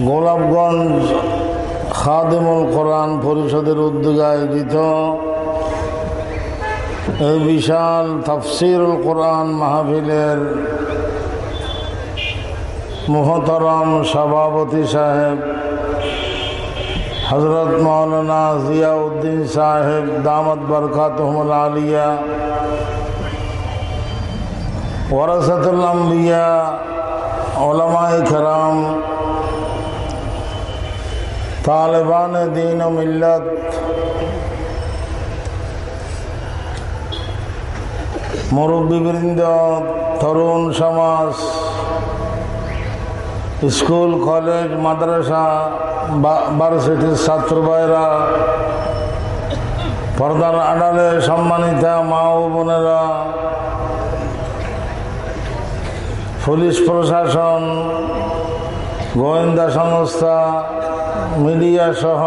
গোলাপগঞ্জ খাদিমুল কোরআন পরিষদের উদ্যোগে আয়োজিত এই বিশাল তাফসীরুল কোরআন মাহফিলের মুহতারাম সভাপতি সাহেব হযরত মাওলানা জিয়াউদ্দিন সাহেব দামাত বরকাতুহুল আলিয়া ওয়ারাসাতুল আম্বিয়া উলামায়ে কেরাম तालिबान दीन मिल्लत मुरब्बीबृंद तरुण समाज स्कूल कॉलेज मदरसा भार्सिटिर छात्र भाईरा पर्दार आड़ाले सम्मानिता मा ओ बोनेरा पुलिस प्रशासन गोयेन्दा संस्था मीडिया सह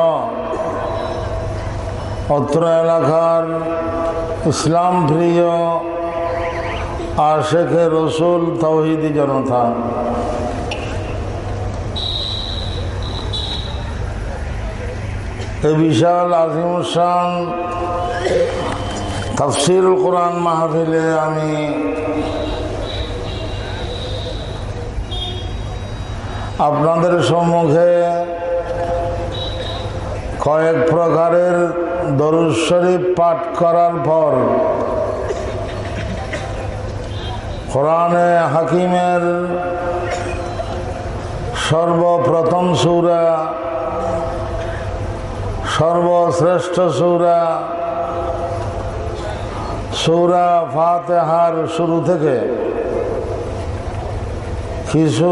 अत्र एलाकार इस्लाम प्रिय आशिके रसूल तौहिदी जनता विशाल आजिमुशान तफसीरुल कुरान महफिले आमी आपनादेर सम्मुखे कয়েক প্রকারের দরুদ শরীফ পাঠ করার পর কোরআনে হাকিমের সর্বপ্রথম সূরা সর্বশ্রেষ্ঠ সূরা সূরা ফাতিহার শুরু থেকে কিছু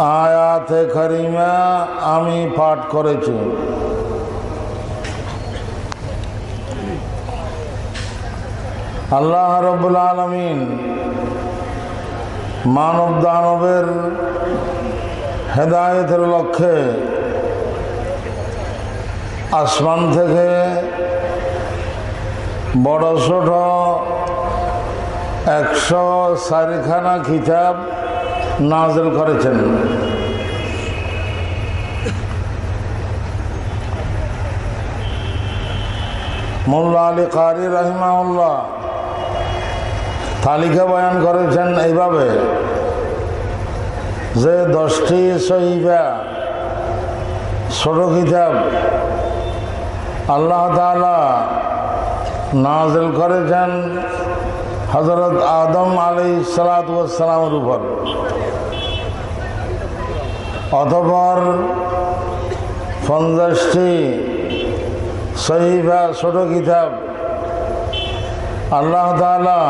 आयाते करीमा आमी पाठ करेছি আল্লাহ রাব্বুল আলামিন মানব দানবের হেদায়েতের লক্ষ্যে আসমান থেকে বড় ছোট 104খানা কিতাব नाजिल करेছেন। মোল্লা আলী কারি রাহিমাহুল্লাহ তালিকা বয়ান করেছেন এইভাবে যে 10টি সহিফা ছোট কিতাব আল্লাহ তাআলা নাজিল করেছেন হযরত আদম আলাইহিস সালাতু ওয়াস সালামের উপর। অতঃপর 50টি সহিফা ছোট কিতাব আল্লাহ তাআলা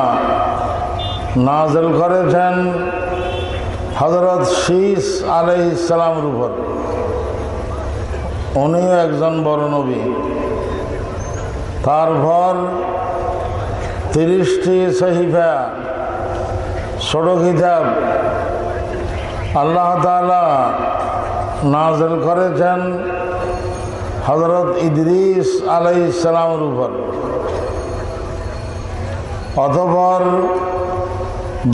নাজিল করেছেন হযরত শীস আলাইহিস সালামের উপর। উনিও একজন বড় নবী। তারপর 30টি সহিফা ছোট কিতাব আল্লাহ তাআলা নাজিল করেছেন হযরত ইদ্রিস আলাইহিস সালামের উপর। অতঃপর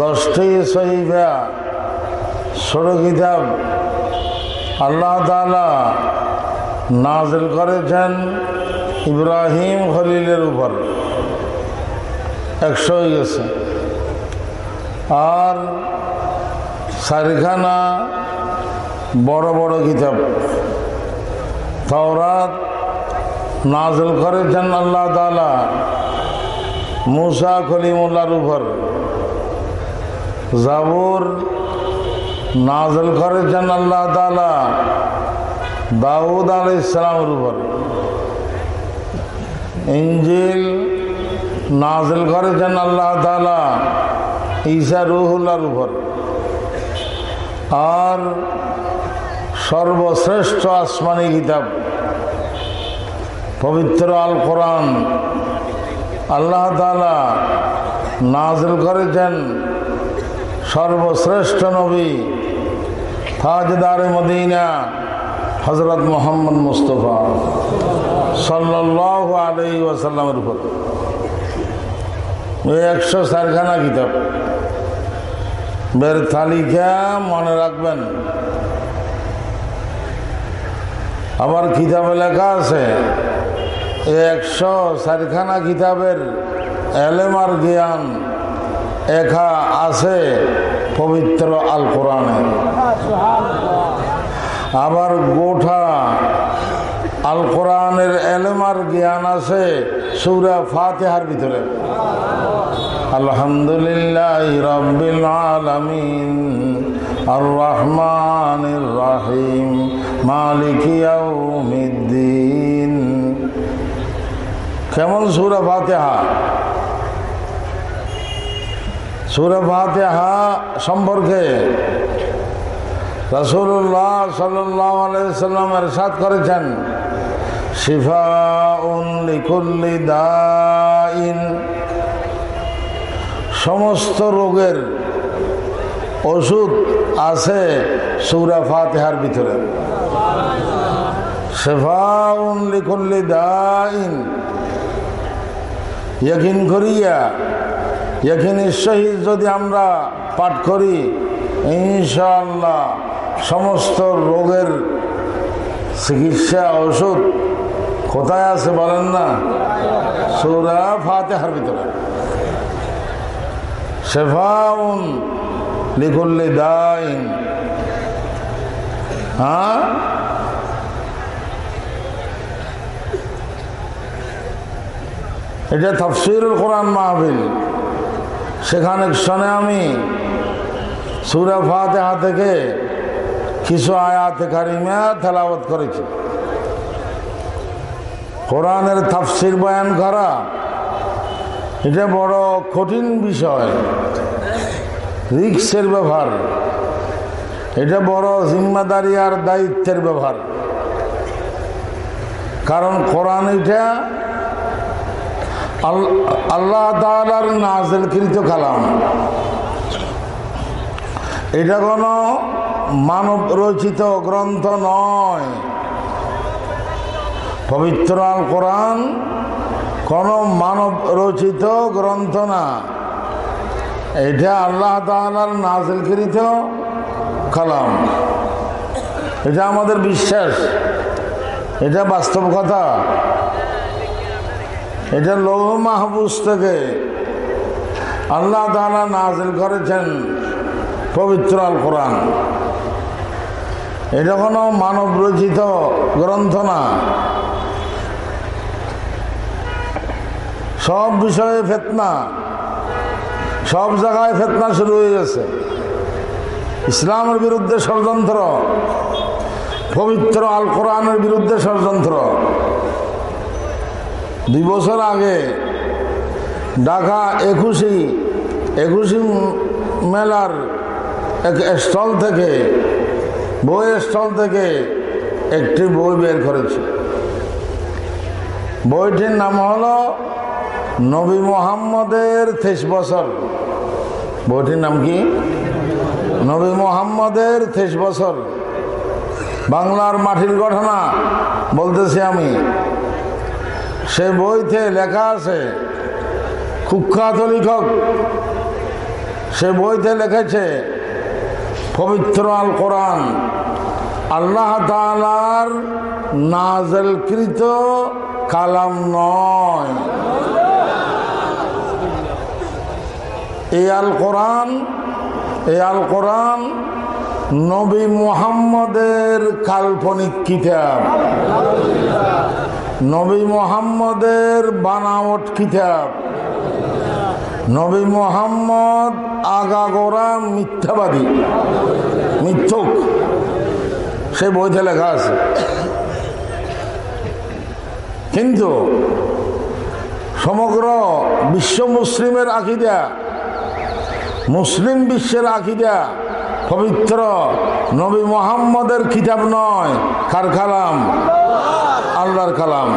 10টি সহিফা ছোট কিতাব আল্লাহ তাআলা নাজিল করেছেন ইব্রাহিম খলিলের উপর। 100 হয়ে গেছে। আর 4খানা বড় বড় কিতাব তাওরাত নাজিল করেছেন আল্লাহ তাআলা মুসা কলিমুল্লাহর উপর। জাবুর নাজিল করেছেন আল্লাহ তাআলা দাউদ আলাইহিস সালামের উপর। ইনজিল নাজিল করেছেন আল্লাহ তাআলা ঈসা রূহুল্লাহর উপর। আর সর্বশ্রেষ্ঠ আসমানি কিতাব পবিত্র আল কোরআন আল্লাহ তাআলা নাজিল করেছেন সর্বশ্রেষ্ঠ নবী তাজদারে মদিনা হযরত মুহাম্মদ মুস্তাফা সাল্লাল্লাহু আলাইহি ওয়াসাল্লামের উপর। 104খানা কিতাব বের তালিকা মনে রাখবেন। আবার কিতাবে লেখা আছে 104খানা কিতাবের এলেম আর জ্ঞান একা আছে পবিত্র আল কোরআনে। আবার গোটা আল কোরআনের এলেম আর জ্ঞান আছে সূরা ফাতিহার ভিতরে। আলহামদুলিল্লাহি রাব্বিল আলামিন আর রহমানির রহিম মালিকি ইয়াউমিদ্দিন। কেমন সূরা ফাতিহা? সূরা ফাতিহা সম্পর্কে রাসূলুল্লাহ সাল্লাল্লাহু আলাইহি ওয়াসাল্লাম ইরশাদ করেছেন, শিফাউন লিকুল্লি দাইন, সমস্ত রোগের ওষুধ আছে সূরা ফাতিহার ভিতরে। শিফাউন লিকুল্লি দাইন, ইয়াকিন করিয়া ইয়াকিনের সহিত যদি আমরা পাঠ করি ইনশাআল্লাহ সমস্ত রোগের চিকিৎসা ওষুধ কোথায় আছে বলেন না? সূরা ফাতিহার ভিতরে। শিফাউন লিকুল্লি দাইন। হ্যাঁ, এটা তাফসীরুল কোরআন মাহফিল। সেখানে শোনে আমি সূরা ফাতিহা থেকে কিছু আয়াতে কারিমা তেলাওয়াত করেছি। কোরআনের তাফসীর বয়ান করা এটা বড় কঠিন বিষয়, রিস্কের ব্যাপার। এটা বড় জিম্মাদারি আর দায়িত্বের ব্যাপার। কারণ কোরআন এটা আল্লাহ তাআলার নাযিলকৃত কালাম। এটা কোনো মানব রচিত গ্রন্থ নয়। পবিত্র আল কোরআন কোনো মানব রচিত গ্রন্থ না, এটা আল্লাহ তাআলার নাযিলকৃত কালাম। এটা আমাদের বিশ্বাস, এটা বাস্তব কথা। এটা লৌহ মাহফুজ থেকে আল্লাহ তাআলা নাযিল করেছেন পবিত্র আল কোরআন। এটা কোনো মানব রচিত গ্রন্থ না। সব বিষয়ে ফিতনা, সব জায়গায় ফিতনা শুরু হয়ে গেছে। ইসলামের বিরুদ্ধে ষড়যন্ত্র, পবিত্র আল কোরআনের বিরুদ্ধে ষড়যন্ত্র। 2 বছর আগে ঢাকা একুশি মেলার এক স্টল থেকে, বই স্টল থেকে একটি বই বের করেছে। বইটির নাম হলো নবী মুহাম্মদের 23 বছর। বইটির নাম কি? নবী মুহাম্মদের 23 বছর। বাংলার মাটির ঘটনা বলতেছি আমি। সে বইতে লেখা আছে, কুখ্যাত লেখক সে বইতে লিখেছে পবিত্র আল কোরআন আল্লাহ তাআলার নাযিলকৃত কালাম নয়। এই আল কোরআন নবী মুহাম্মদের কাল্পনিক কিতাব, নবী মুহাম্মদের বানাওয়াট কিতাব। নবী মুহাম্মদ আগাগোড়া মিথ্যাবাদী, মিথ্যুক, সে বইতে লেখা আছে। কিন্তু সমগ্র বিশ্ব মুসলিমের আকীদা, মুসলিম বিশ্বের আকীদা পবিত্র নবী মুহাম্মদের কিতাব নয়। কার কালাম? আল্লাহর কালাম।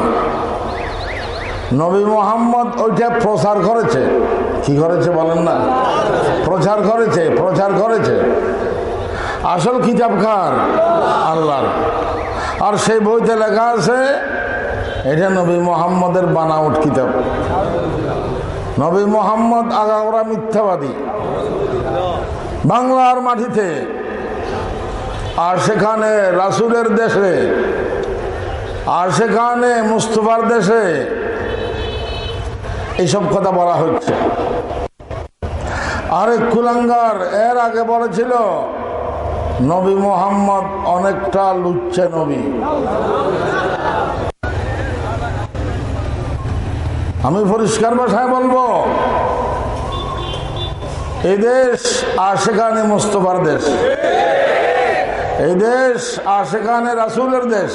নবী মুহাম্মদ ওইটা প্রচার করেছে। কি করেছে বলেন না? প্রচার করেছে। আসল কিতাব কার? আল্লাহর। আর সেই বইতে লেখা আছে এটা নবী মুহাম্মদের বানাওয়াট কিতাব। নবী মুহাম্মদ আগাগোড়া মিথ্যাবাদী। বাংলার মাটিতে, আর সেখানে রাসূলের দেশে, আর সেখানে মুস্তাফার দেশে এইসব কথা বলা হচ্ছে। আরেক কুলাঙ্গার এর আগে বলেছিল নবী মুহাম্মদ অনেকটা লুচ্চে নবী। আমি পরিষ্কার ভাষায় বলবো, এই দেশ আর সেখানে মুস্তাফার দেশ, এই দেশ আর সেখানে রাসূলের দেশ।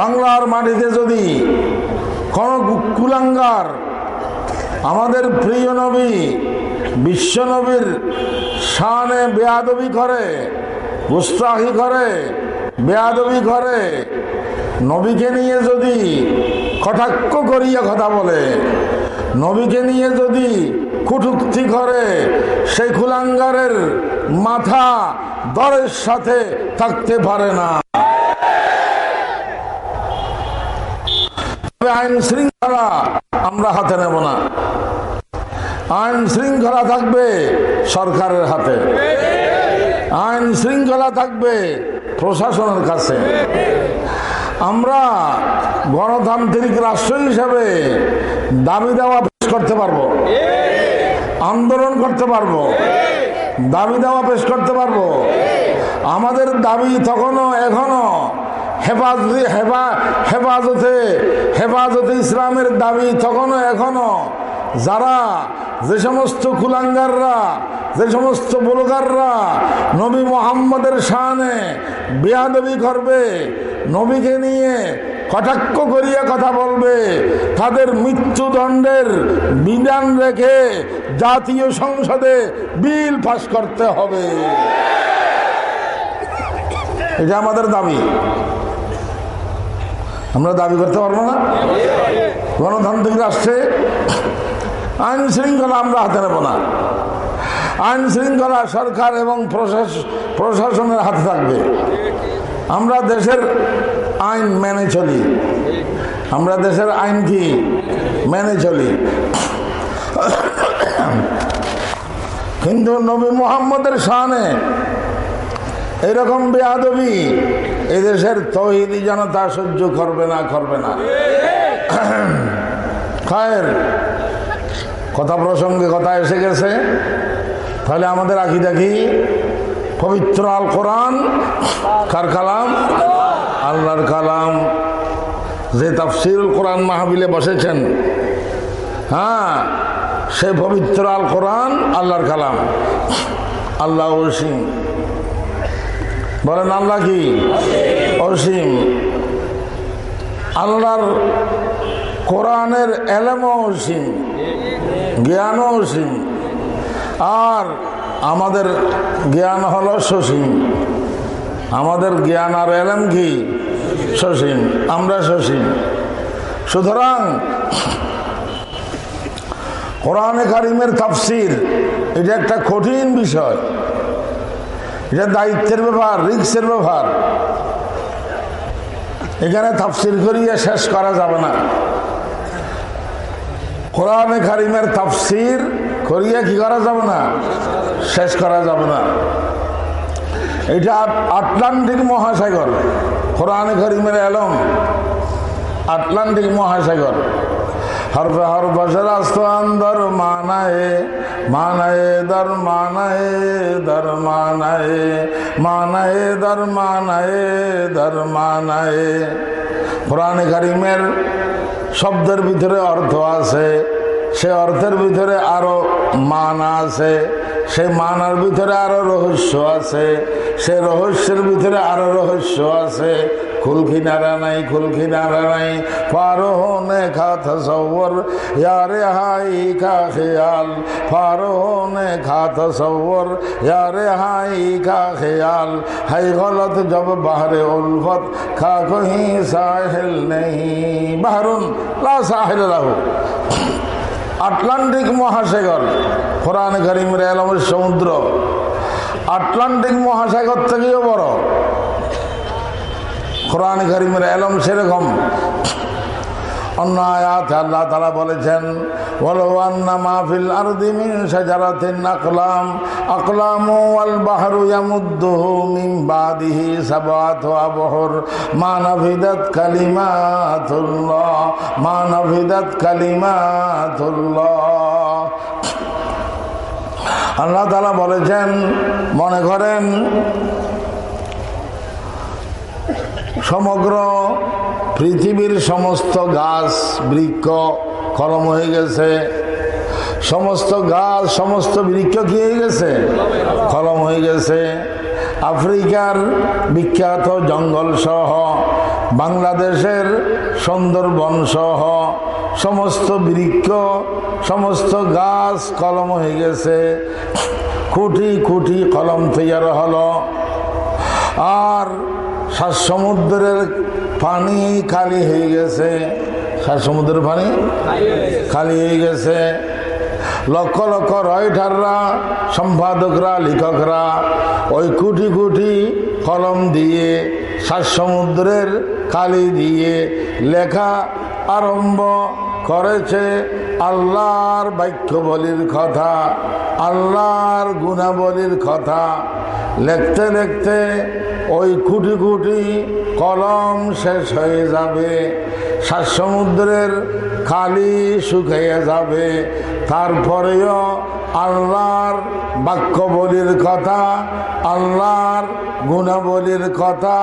বাংলার মাটিতে যদি কোন কুলাঙ্গার আমাদের প্রিয় নবী বিশ্ব নবীর শানে বেয়াদবি করে, গুস্তাখি করে, বেয়াদবি করে, নবীকে নিয়ে যদি কটাক্ষ করিয়া কথা বলে, নবীকে নিয়ে যদি কটূক্তি করে, সেই কুলাঙ্গারের মাথা দরের সাথে থাকতে পারে না। আইন শৃঙ্খলা আমরা হাতে নেব না, আইন শৃঙ্খলা থাকবে সরকারের হাতে, আইন শৃঙ্খলা থাকবে প্রশাসনের কাছে। আমরা গণতান্ত্রিক রাষ্ট্র হিসেবে দাবি দেওয়া পেশ করতে পারবো, আন্দোলন করতে পারবো, দাবি দেওয়া পেশ করতে পারবো। আমাদের দাবি তখনও এখনো হেফাজতে ইসলামের দাবি তখনও এখনো যারা যে সমস্ত কুলাঙ্গাররা, যে সমস্ত ব্লগাররা নবী মুহাম্মদের শানে বেয়াদবি করবে, নবীকে নিয়ে কটাক্ষ করিয়া কথা বলবে, তাদের মৃত্যুদণ্ডের বিধান রেখে জাতীয় সংসদে বিল পাস করতে হবে। এটা আমাদের দাবি। আমরা দাবি করতে পারবো না? গণতান্ত্রিক রাষ্ট্রে আইন শৃঙ্খলা আমরা হাতে নেব না, আইন শৃঙ্খলা সরকার এবং প্রশাসনের হাতে থাকবে। আমরা দেশের আইন মেনে চলি, আমরা দেশের আইন কি মেনে চলি। কিন্তু নবী মুহাম্মদের শানে এরকম বেয়াদবি এদেশের তৌহিদি জনতা সহ্য করবে না, করবে না। খায়ের কথা প্রসঙ্গে কথা এসে গেছে, তাহলে আমাদের আকীদা কি? পবিত্র আল কোরআন কার কালাম? আল্লাহর কালাম। যে তাফসীরুল কোরআন মাহফিলে বসেছেন, হ্যাঁ, সে পবিত্র আল কোরআন আল্লাহর কালাম। আল্লাহ অসীম, বলেন আল্লাহ কি? অসীম। আল্লাহর কোরআনের এলেমও অসীম, জ্ঞানও অসীম, আর আমাদের জ্ঞান হলো সসীম। আমাদের জ্ঞান আর এলেম কি? সসীম। আমরা সসীম। সুতরাং কোরআনে কারিমের তাফসীর এটা একটা কঠিন বিষয়, এটা দায়িত্বের ব্যাপার, রিস্কের ব্যাপার। এখানে তাফসীর করিয়ে শেষ করা যাবে না। কোরআনে কারিমের তাফসীর করিয়ে কি করা যাবে না? শেষ করা যাবে না। এটা আটলান্টিক মহাসাগর, কোরআনে কারিমের এলম আটলান্টিক মহাসাগর। हर हर बशरास्तो अंदर मानाए मानाए दर मानाए दर मानाए मानाए दर मानाए दर मानाए। कुरान कारिमेर शब्देर भितरे अर्थ आछे, से अर्थेर भितरे आरो माना आछे, से मानार भितरे आरो रहस्य आछे, से रहस्येर भितरे आरो रहस्य आछे। खुल किनारा नहीं, खुल किनारा नहीं, पारो होने का तसव्वुर यारे हाई का ख्याल, पारो होने का तसव्वुर यारे हाई का ख्याल। है गलत जब बहरे उल्फत का कोई साहिल नहीं, बहरुन ला साहिल लहू। আটলান্টিক মহাসাগর কোরআন কারীমের এলমের সমুদ্র, আটলান্টিক মহাসাগর থেকেও বড় কোরআন কারীমের এলম সেরকম। অন্য আয়াতে আল্লাহ তাআলা বলেছেন ওয়ালাউ আন্না মা ফিল আরদি মিন শাজারাতিন আকলামু ওয়াল বাহরু ইয়ামুদ্দুহু মিন বাদিহি সাবআতু আবহুর মা নাফিদাত কালিমাতুল্লাহ। আল্লাহ তাআলা বলেছেন, মনে করেন সমগ্র পৃথিবীর সমস্ত গাছ বৃক্ষ কলম হয়ে গেছে, সমস্ত গাছ সমস্ত বৃক্ষ কি হয়ে গেছে? কলম হয়ে গেছে। আফ্রিকার বিখ্যাত জঙ্গল সহ বাংলাদেশের সুন্দরবন সহ সমস্ত বৃক্ষ সমস্ত গাছ কলম হয়ে গেছে। কোটি কোটি কলম তৈরি হলো। আর সাত সমুদ্রের পানি খালি হয়ে গেছে, সাত সমুদ্রের পানি খালি হয়ে গেছে। লক্ষ লক্ষ রাইটাররা, সম্পাদকরা, লেখকরা ওই কোটি কোটি কলম দিয়ে সাত সমুদ্রের কালি দিয়ে লেখা আরম্ভ করেছে আল্লাহর বাক্যবলির কথা, আল্লাহর গুণাবলীর কথা। লিখতে লিখতে ওই কোটি কোটি কলম শেষ হয়ে যাবে, সাত সমুদ্রের খালি শুকিয়ে যাবে। তারপরেও আল্লাহর বাক্যবলির কথা, আল্লাহর গুণাবলীর কথা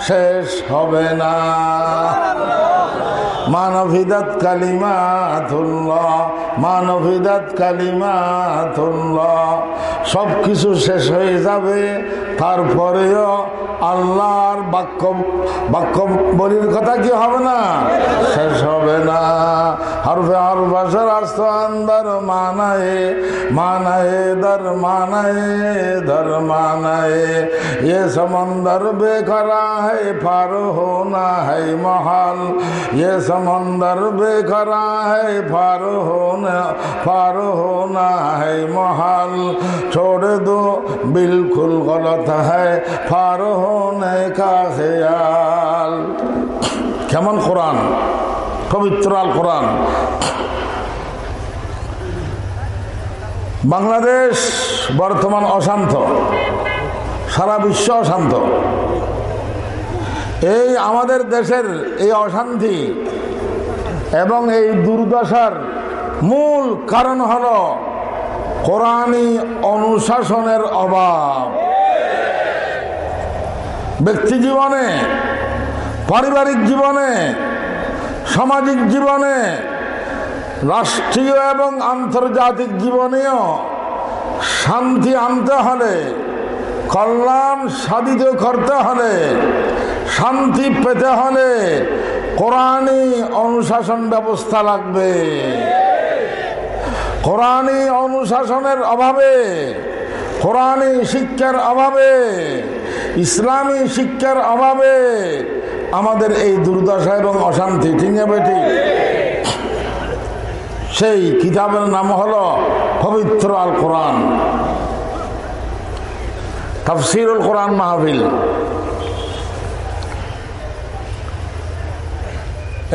শেষ হবে না। মানবিদাত কালিমাতুল্লাহ, মানবিদাত কালিমাতুল্লাহ। সব কিছু শেষ হয়ে যাবে, তারপরেও আল্লাহর বাক্যবলির কথা কি হবে না? শেষ হবে না। হরফে হরফাসের আস্তানদার মানায়ে মানায়ে দর মানায়ে দর মানায়ে ये समंदर बेकरा है पार होना है महाल, ये समंदर बेकरा है पार होना है महाल। छोड़ दो बिल्कुल गलत है पार होने का ख्याल। কেমন কোরআন, পবিত্র আল কোরআন। বাংলাদেশ বর্তমান অশান্ত, সারা বিশ্ব অশান্ত। এই আমাদের দেশের এই অশান্তি এবং এই দুর্দশার মূল কারণ হল কোরআনী অনুশাসনের অভাব। ব্যক্তি জীবনে, পারিবারিক জীবনে, সামাজিক জীবনে, রাষ্ট্রীয় এবং আন্তর্জাতিক জীবনেও শান্তি আনতে হলে, কল্যাণ সাধিত করতে হলে, শান্তি পেতে হলে কোরআনী অনুশাসন ব্যবস্থা লাগবে। কোরআনী অনুশাসনের অভাবে, কোরআনী শিক্ষার অভাবে, ইসলামী শিক্ষার অভাবে আমাদের এই দুর্দশা এবং অশান্তি। ঠিক না বেটি? সেই কিতাবের নাম হলো পবিত্র আল কোরআন, তাফসীরুল কোরআন মাহফিল।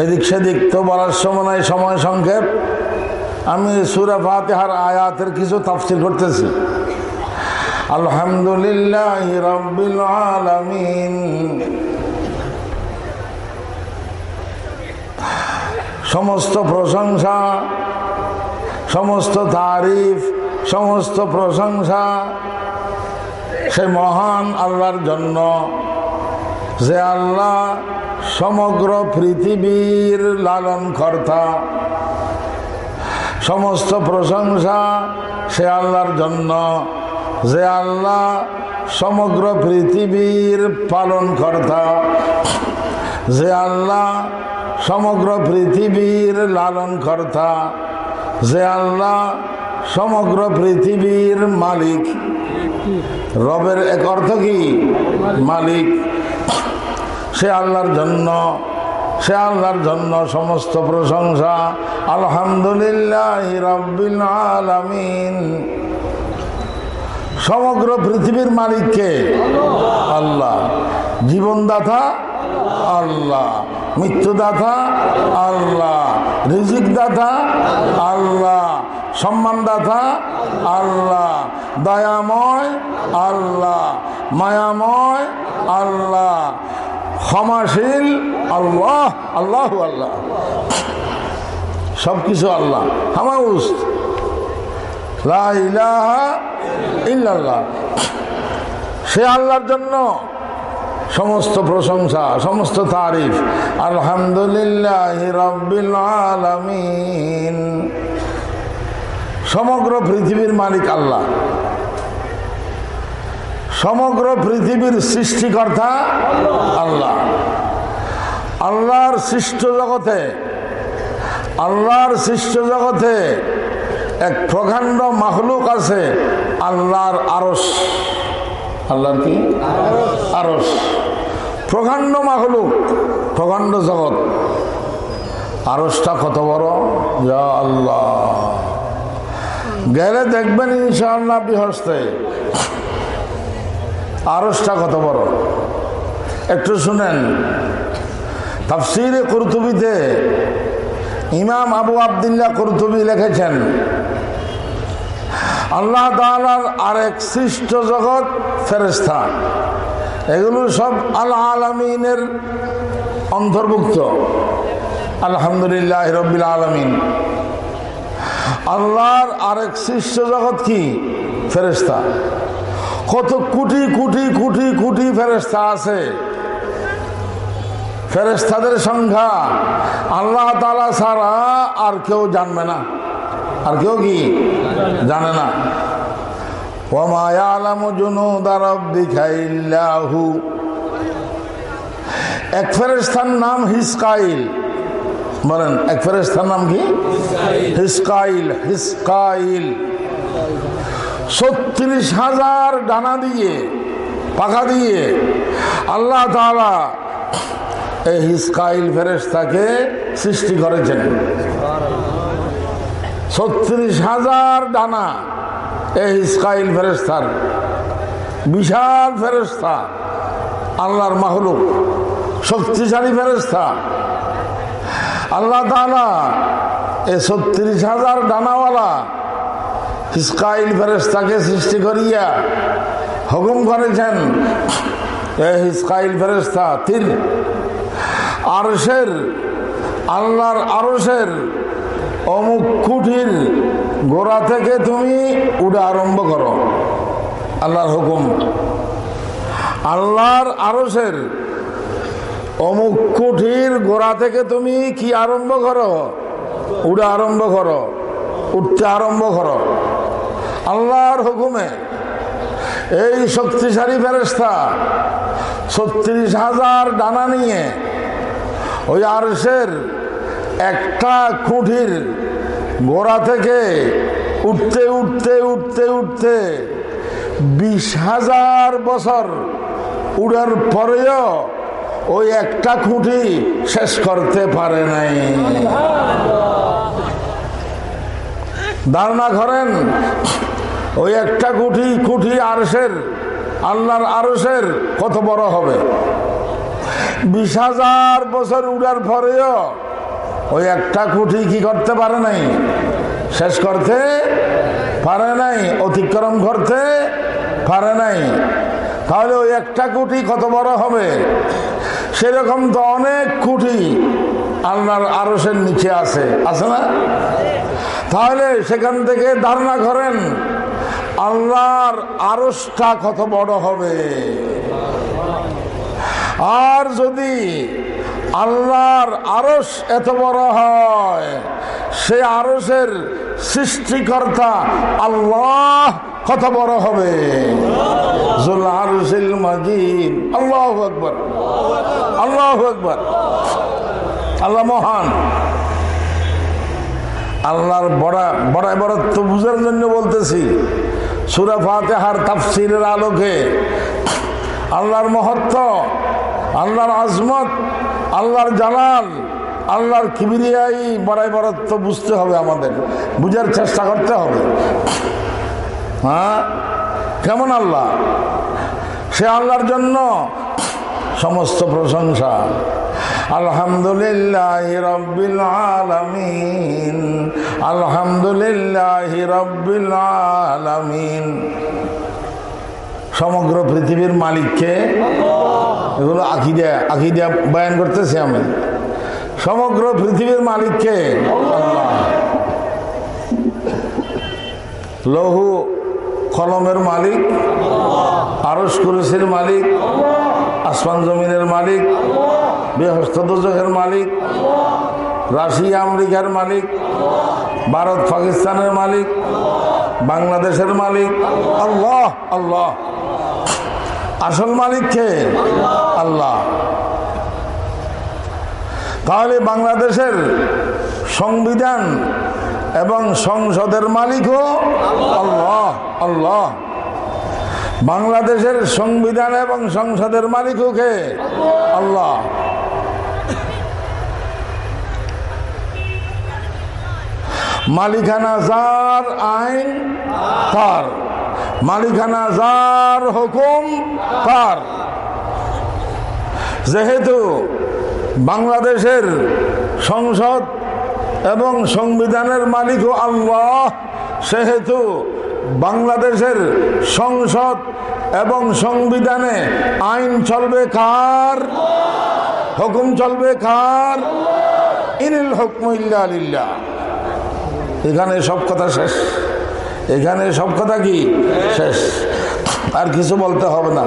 এদিক সেদিক তো বলার সময় নাই, সময় সংক্ষেপ। আমি সূরা ফাতিহার আয়াতের কিছু তাফসীর করতেছি। আলহামদুলিল্লাহি রাব্বিল আলামিন। সমস্ত প্রশংসা, সমস্ত তারিফ, সমস্ত প্রশংসা সে মহান আল্লাহর জন্য, যে আল্লাহ সমগ্র পৃথিবীর লালনকর্তা। সমস্ত প্রশংসা সে আল্লাহর জন্য, যে আল্লাহ সমগ্র পৃথিবীর পালনকর্তা, যে আল্লাহ সমগ্র পৃথিবীর লালনকর্তা, যে আল্লাহ সমগ্র পৃথিবীর মালিক। রবের এক অর্থ কি? মালিক। সে আল্লাহর জন্য, সে আল্লাহর জন্য সমস্ত প্রশংসা। আলহামদুলিল্লাহি রাব্বিল আলামিন। সমগ্র পৃথিবীর মালিককে? আল্লাহ। জীবনদাতা আল্লাহ, মৃত্যুদাতা আল্লাহ, রিজিক দাতা আল্লাহ, সম্মানদাতা আল্লাহ, দয়াময় আল্লাহ, মায়াময় আল্লাহ, ক্ষমাশীল আল্লাহ। আল্লাহ আল্লাহ, সব কিছু আল্লাহ। হামাউস লা ইলাহা ইল্লাল্লাহ। সে আল্লাহর জন্য সমস্ত প্রশংসা, সমস্ত তারিফ। আলহামদুলিল্লাহি রাব্বিল আলামিন। সমগ্র পৃথিবীর মালিক আল্লাহ, সমগ্র পৃথিবীর সৃষ্টিকর্তা আল্লাহ। আল্লাহর সৃষ্ট জগতে, আল্লাহর সৃষ্ট জগতে এক প্রকাণ্ড মাখলুক আছে, আল্লাহর আরশ। আল্লাহর কি? আরশ। প্রকাণ্ড মাখলুক, প্রকাণ্ড জগৎ। আরশটা কত বড়, ইয়া আল্লাহ! গেলে দেখবেন ইনশাআল্লাহ বিহস্তে আরশটা কত বড়। একটু শুনেন, তাফসীরে কুরতুবীতে ইমাম আবু আবদুল্লাহ কুরতুবী লিখেছেন, আল্লাহ তাআলার আরেক সৃষ্ট জগৎ ফেরেশতা, এগুলো সব আল আলামিনের অন্তর্ভুক্ত। আলহামদুলিল্লাহ রাব্বিল আলামিন। আল্লাহর আরেক সৃষ্ট জগৎ কি? ফেরেশতা। কত কোটি কোটি কোটি কোটি ফেরেশতা আছে। ফেরেশতাদের সংখ্যা আল্লাহ তাআলা ছাড়া আর কেউ জানবে না, আর কেউ কি জানে না। ওয়া মা ইয়ালামু জুনুদা রাব্বিকা ইল্লা হু। এক ফেরেশতার নাম হিসকাইল। বলেন, এক ফেরেশতার নাম কি? হিসকাইল। হিসকাইল ৩৬,০০০ ডানা দিয়ে, পাখা দিয়ে আল্লাহ তাআলা এই হিসকাইল ফেরেশতাকে সৃষ্টি করেছেন। ৩৬,০০০ ডানা এই হিসকাইল ফেরেশতার। বিশাল ফেরেশতা, আল্লাহর মাখলুক, শক্তিশালী ফেরেশতা। আল্লাহ তাআলা এই ৩৬,০০০ ডানাওয়ালা হিসকাইল ফেরেশতাকে সৃষ্টি করিয়া হুকুম করেছেন, এই হিসকাইল ফেরেশতা তীর আরশের, আল্লাহর আরশের অমুক কুঠির গোড়া থেকে তুমি উড়া আরম্ভ করো। আল্লাহর হুকুম। আল্লাহর আরশের অমুক কুঠির গোড়া থেকে তুমি কি আরম্ভ করো? উড়া আরম্ভ করো, উঠতে আরম্ভ করো আল্লাহর হুকুমে। এই শক্তিশালী ফেরেশতা ৩৬,০০০ ডানা নিয়ে ওই আরশের একটা খুঁটির গোড়া থেকে উঠতে উঠতে উঠতে উঠতে ২০,০০০ বছর উড়ার পরেও ওই একটা খুঁটি শেষ করতে পারে নাই। ধারণা করেন ওই একটা খুঁটি আরশের, আল্লাহর আরশের কত বড় হবে। ২০,০০০ বছর উড়ার পরেও ওই একটা খুঁটি কি করতে পারে নাই? শেষ করতে পারে নাই, অতিক্রম করতে পারে নাই। তাহলে ওই একটা খুঁটি কত বড় হবে? সেরকম তো অনেক খুঁটি আল্লাহর আরশের নিচে আছে, আছে না? তাহলে সেখান থেকে ধারণা করেন আল্লাহর আরশটা কত বড় হবে। আর যদি আল্লাহর আরশ এত বড় হয়, সে আরশের সৃষ্টিকর্তা আল্লাহ কত বড় হবে। যুল আরশিল মাজিদ। আল্লাহু আকবার, আল্লাহু আকবার। আল্লাহ মহান। আল্লাহর বড়ত্ব বুঝার জন্য বলতেছি, সূরা ফাতিহার তাফসীরের আলোকে আল্লাহর মহত্ব, আল্লাহর আজমত, আল্লাহর জালাল, আল্লাহর কিবরিয়াই, বড়ত্ব বুঝতে হবে, আমাদের বুঝার চেষ্টা করতে হবে। হ্যাঁ, কেমন আল্লাহ? সে আল্লাহর জন্য সমস্ত প্রশংসা। আলহামদুলিল্লাহি রাব্বিল আলামিন, আলহামদুলিল্লাহি রাব্বিল আলামিন। সমগ্র পৃথিবীর মালিককে, এগুলো আকিদা বয়ান করতেছি আমি। সমগ্র পৃথিবীর মালিককে আল্লাহ। লৌহ কলমের মালিক, আরশ কুরসির মালিক, আসমান জমিনের মালিক, বেহেশত দোজখের মালিক, রাশিয়া আমেরিকার মালিক, ভারত পাকিস্তানের মালিক, বাংলাদেশের মালিক আল্লাহ। আল্লাহ আসল মালিক কে? আল্লাহ। তাহলে বাংলাদেশের সংবিধান এবং সংসদের মালিকও আল্লাহ। আল্লাহ বাংলাদেশের সংবিধান এবং সংসদের মালিকও কে? আল্লাহ। মালিকানা যার, আইন তার, মালিকানা যার, হুকুম তার। যেহেতু বাংলাদেশের সংসদ এবং সংবিধানের মালিকও আল্লাহ, সেহেতু বাংলাদেশের সংসদ এবং সংবিধানে আইন চলবে কার? হুকুম চলবে কার? ইনিল হুকমু ইল্লা লিল্লাহ। এখানে সব কথা শেষ। এখানে সব কথা কি শেষ? আর কিছু বলতে হবে না।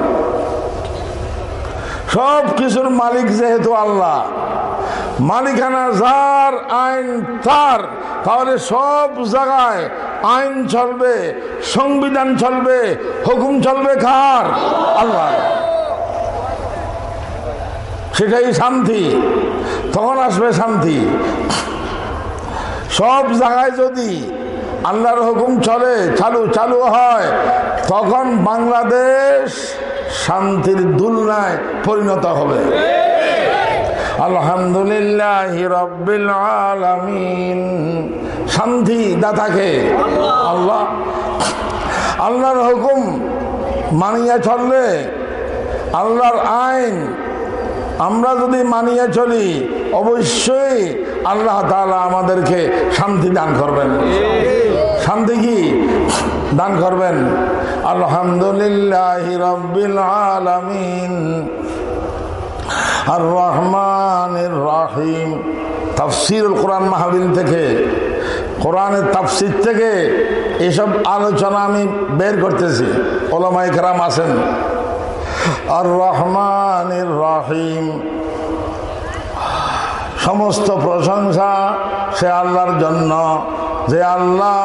সব কিছুর মালিক যেহেতু আল্লাহ, মালিকানা যার, আইন তার, তাহলে সব জায়গায় আইন চলবে, সংবিধান চলবে, হুকুম চলবে কার? আল্লাহ। সেটাই শান্তি। তখন আসবে শান্তি। সব জায়গায় যদি আল্লাহর হুকুম চলে, চালু হয়, তখন বাংলাদেশ শান্তির দুলনায় পরিণত হবে। আলহামদুলিল্লাহি রাব্বিল আলামিন। শান্তি দাতাকে আল্লাহ। আল্লাহর হুকুম মানিয়ে চললে, আল্লাহর আইন আমরা যদি মানিয়ে চলি, অবশ্যই আল্লাহ তাআলা আমাদেরকে শান্তি দান করবেন। শান্তি কি দান করবেন? আলহামদুলিল্লাহি রাব্বিল আলামিন আর রহমানির রহিম। তাফসীরুল কোরআন মাহফিল থেকে, কোরআনের তাফসীর থেকে এসব আলোচনা আমি বের করতেছি। উলামায়ে কেরাম আছেন। আর রহমানির রহিম, সমস্ত প্রশংসা সে আল্লাহর জন্য, যে আল্লাহ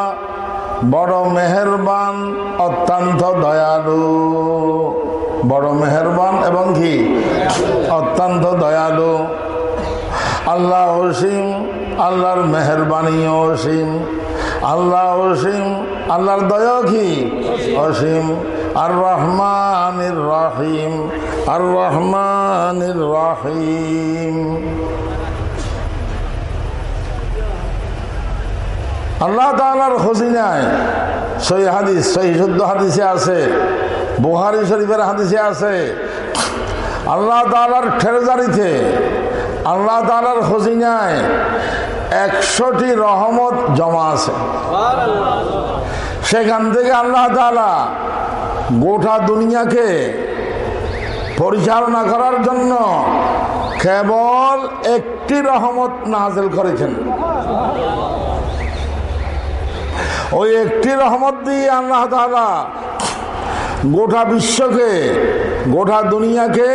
বড় মেহেরবান, অত্যন্ত দয়ালু। বড় মেহেরবান এবং কি অত্যন্ত দয়ালু। আল্লাহ অসীম, আল্লাহর মেহেরবানি অসীম। আল্লাহ অসীম, আল্লাহর দয়া কি অসীম। আর রহমানির রহিম, আর রহমানির রহিম। আল্লাহ তাআলার খজিনায় সহিহ হাদিস, সহিহ শুদ্ধ হাদিসে আছে, বুখারী শরীফের হাদিসে আছে, আল্লাহ তাআলার ট্রেজারিতে, আল্লাহ তাআলার খজিনায় 100টি রহমত জমা আছে। সেখান থেকে আল্লাহ তাআলা গোটা দুনিয়াকে পরিচালনা করার জন্য কেবল একটি রহমত নাযিল করেছেন। ওই একটি রহমত দিয়ে আল্লাহ তাআলা গোটা বিশ্বকে, গোটা দুনিয়াকে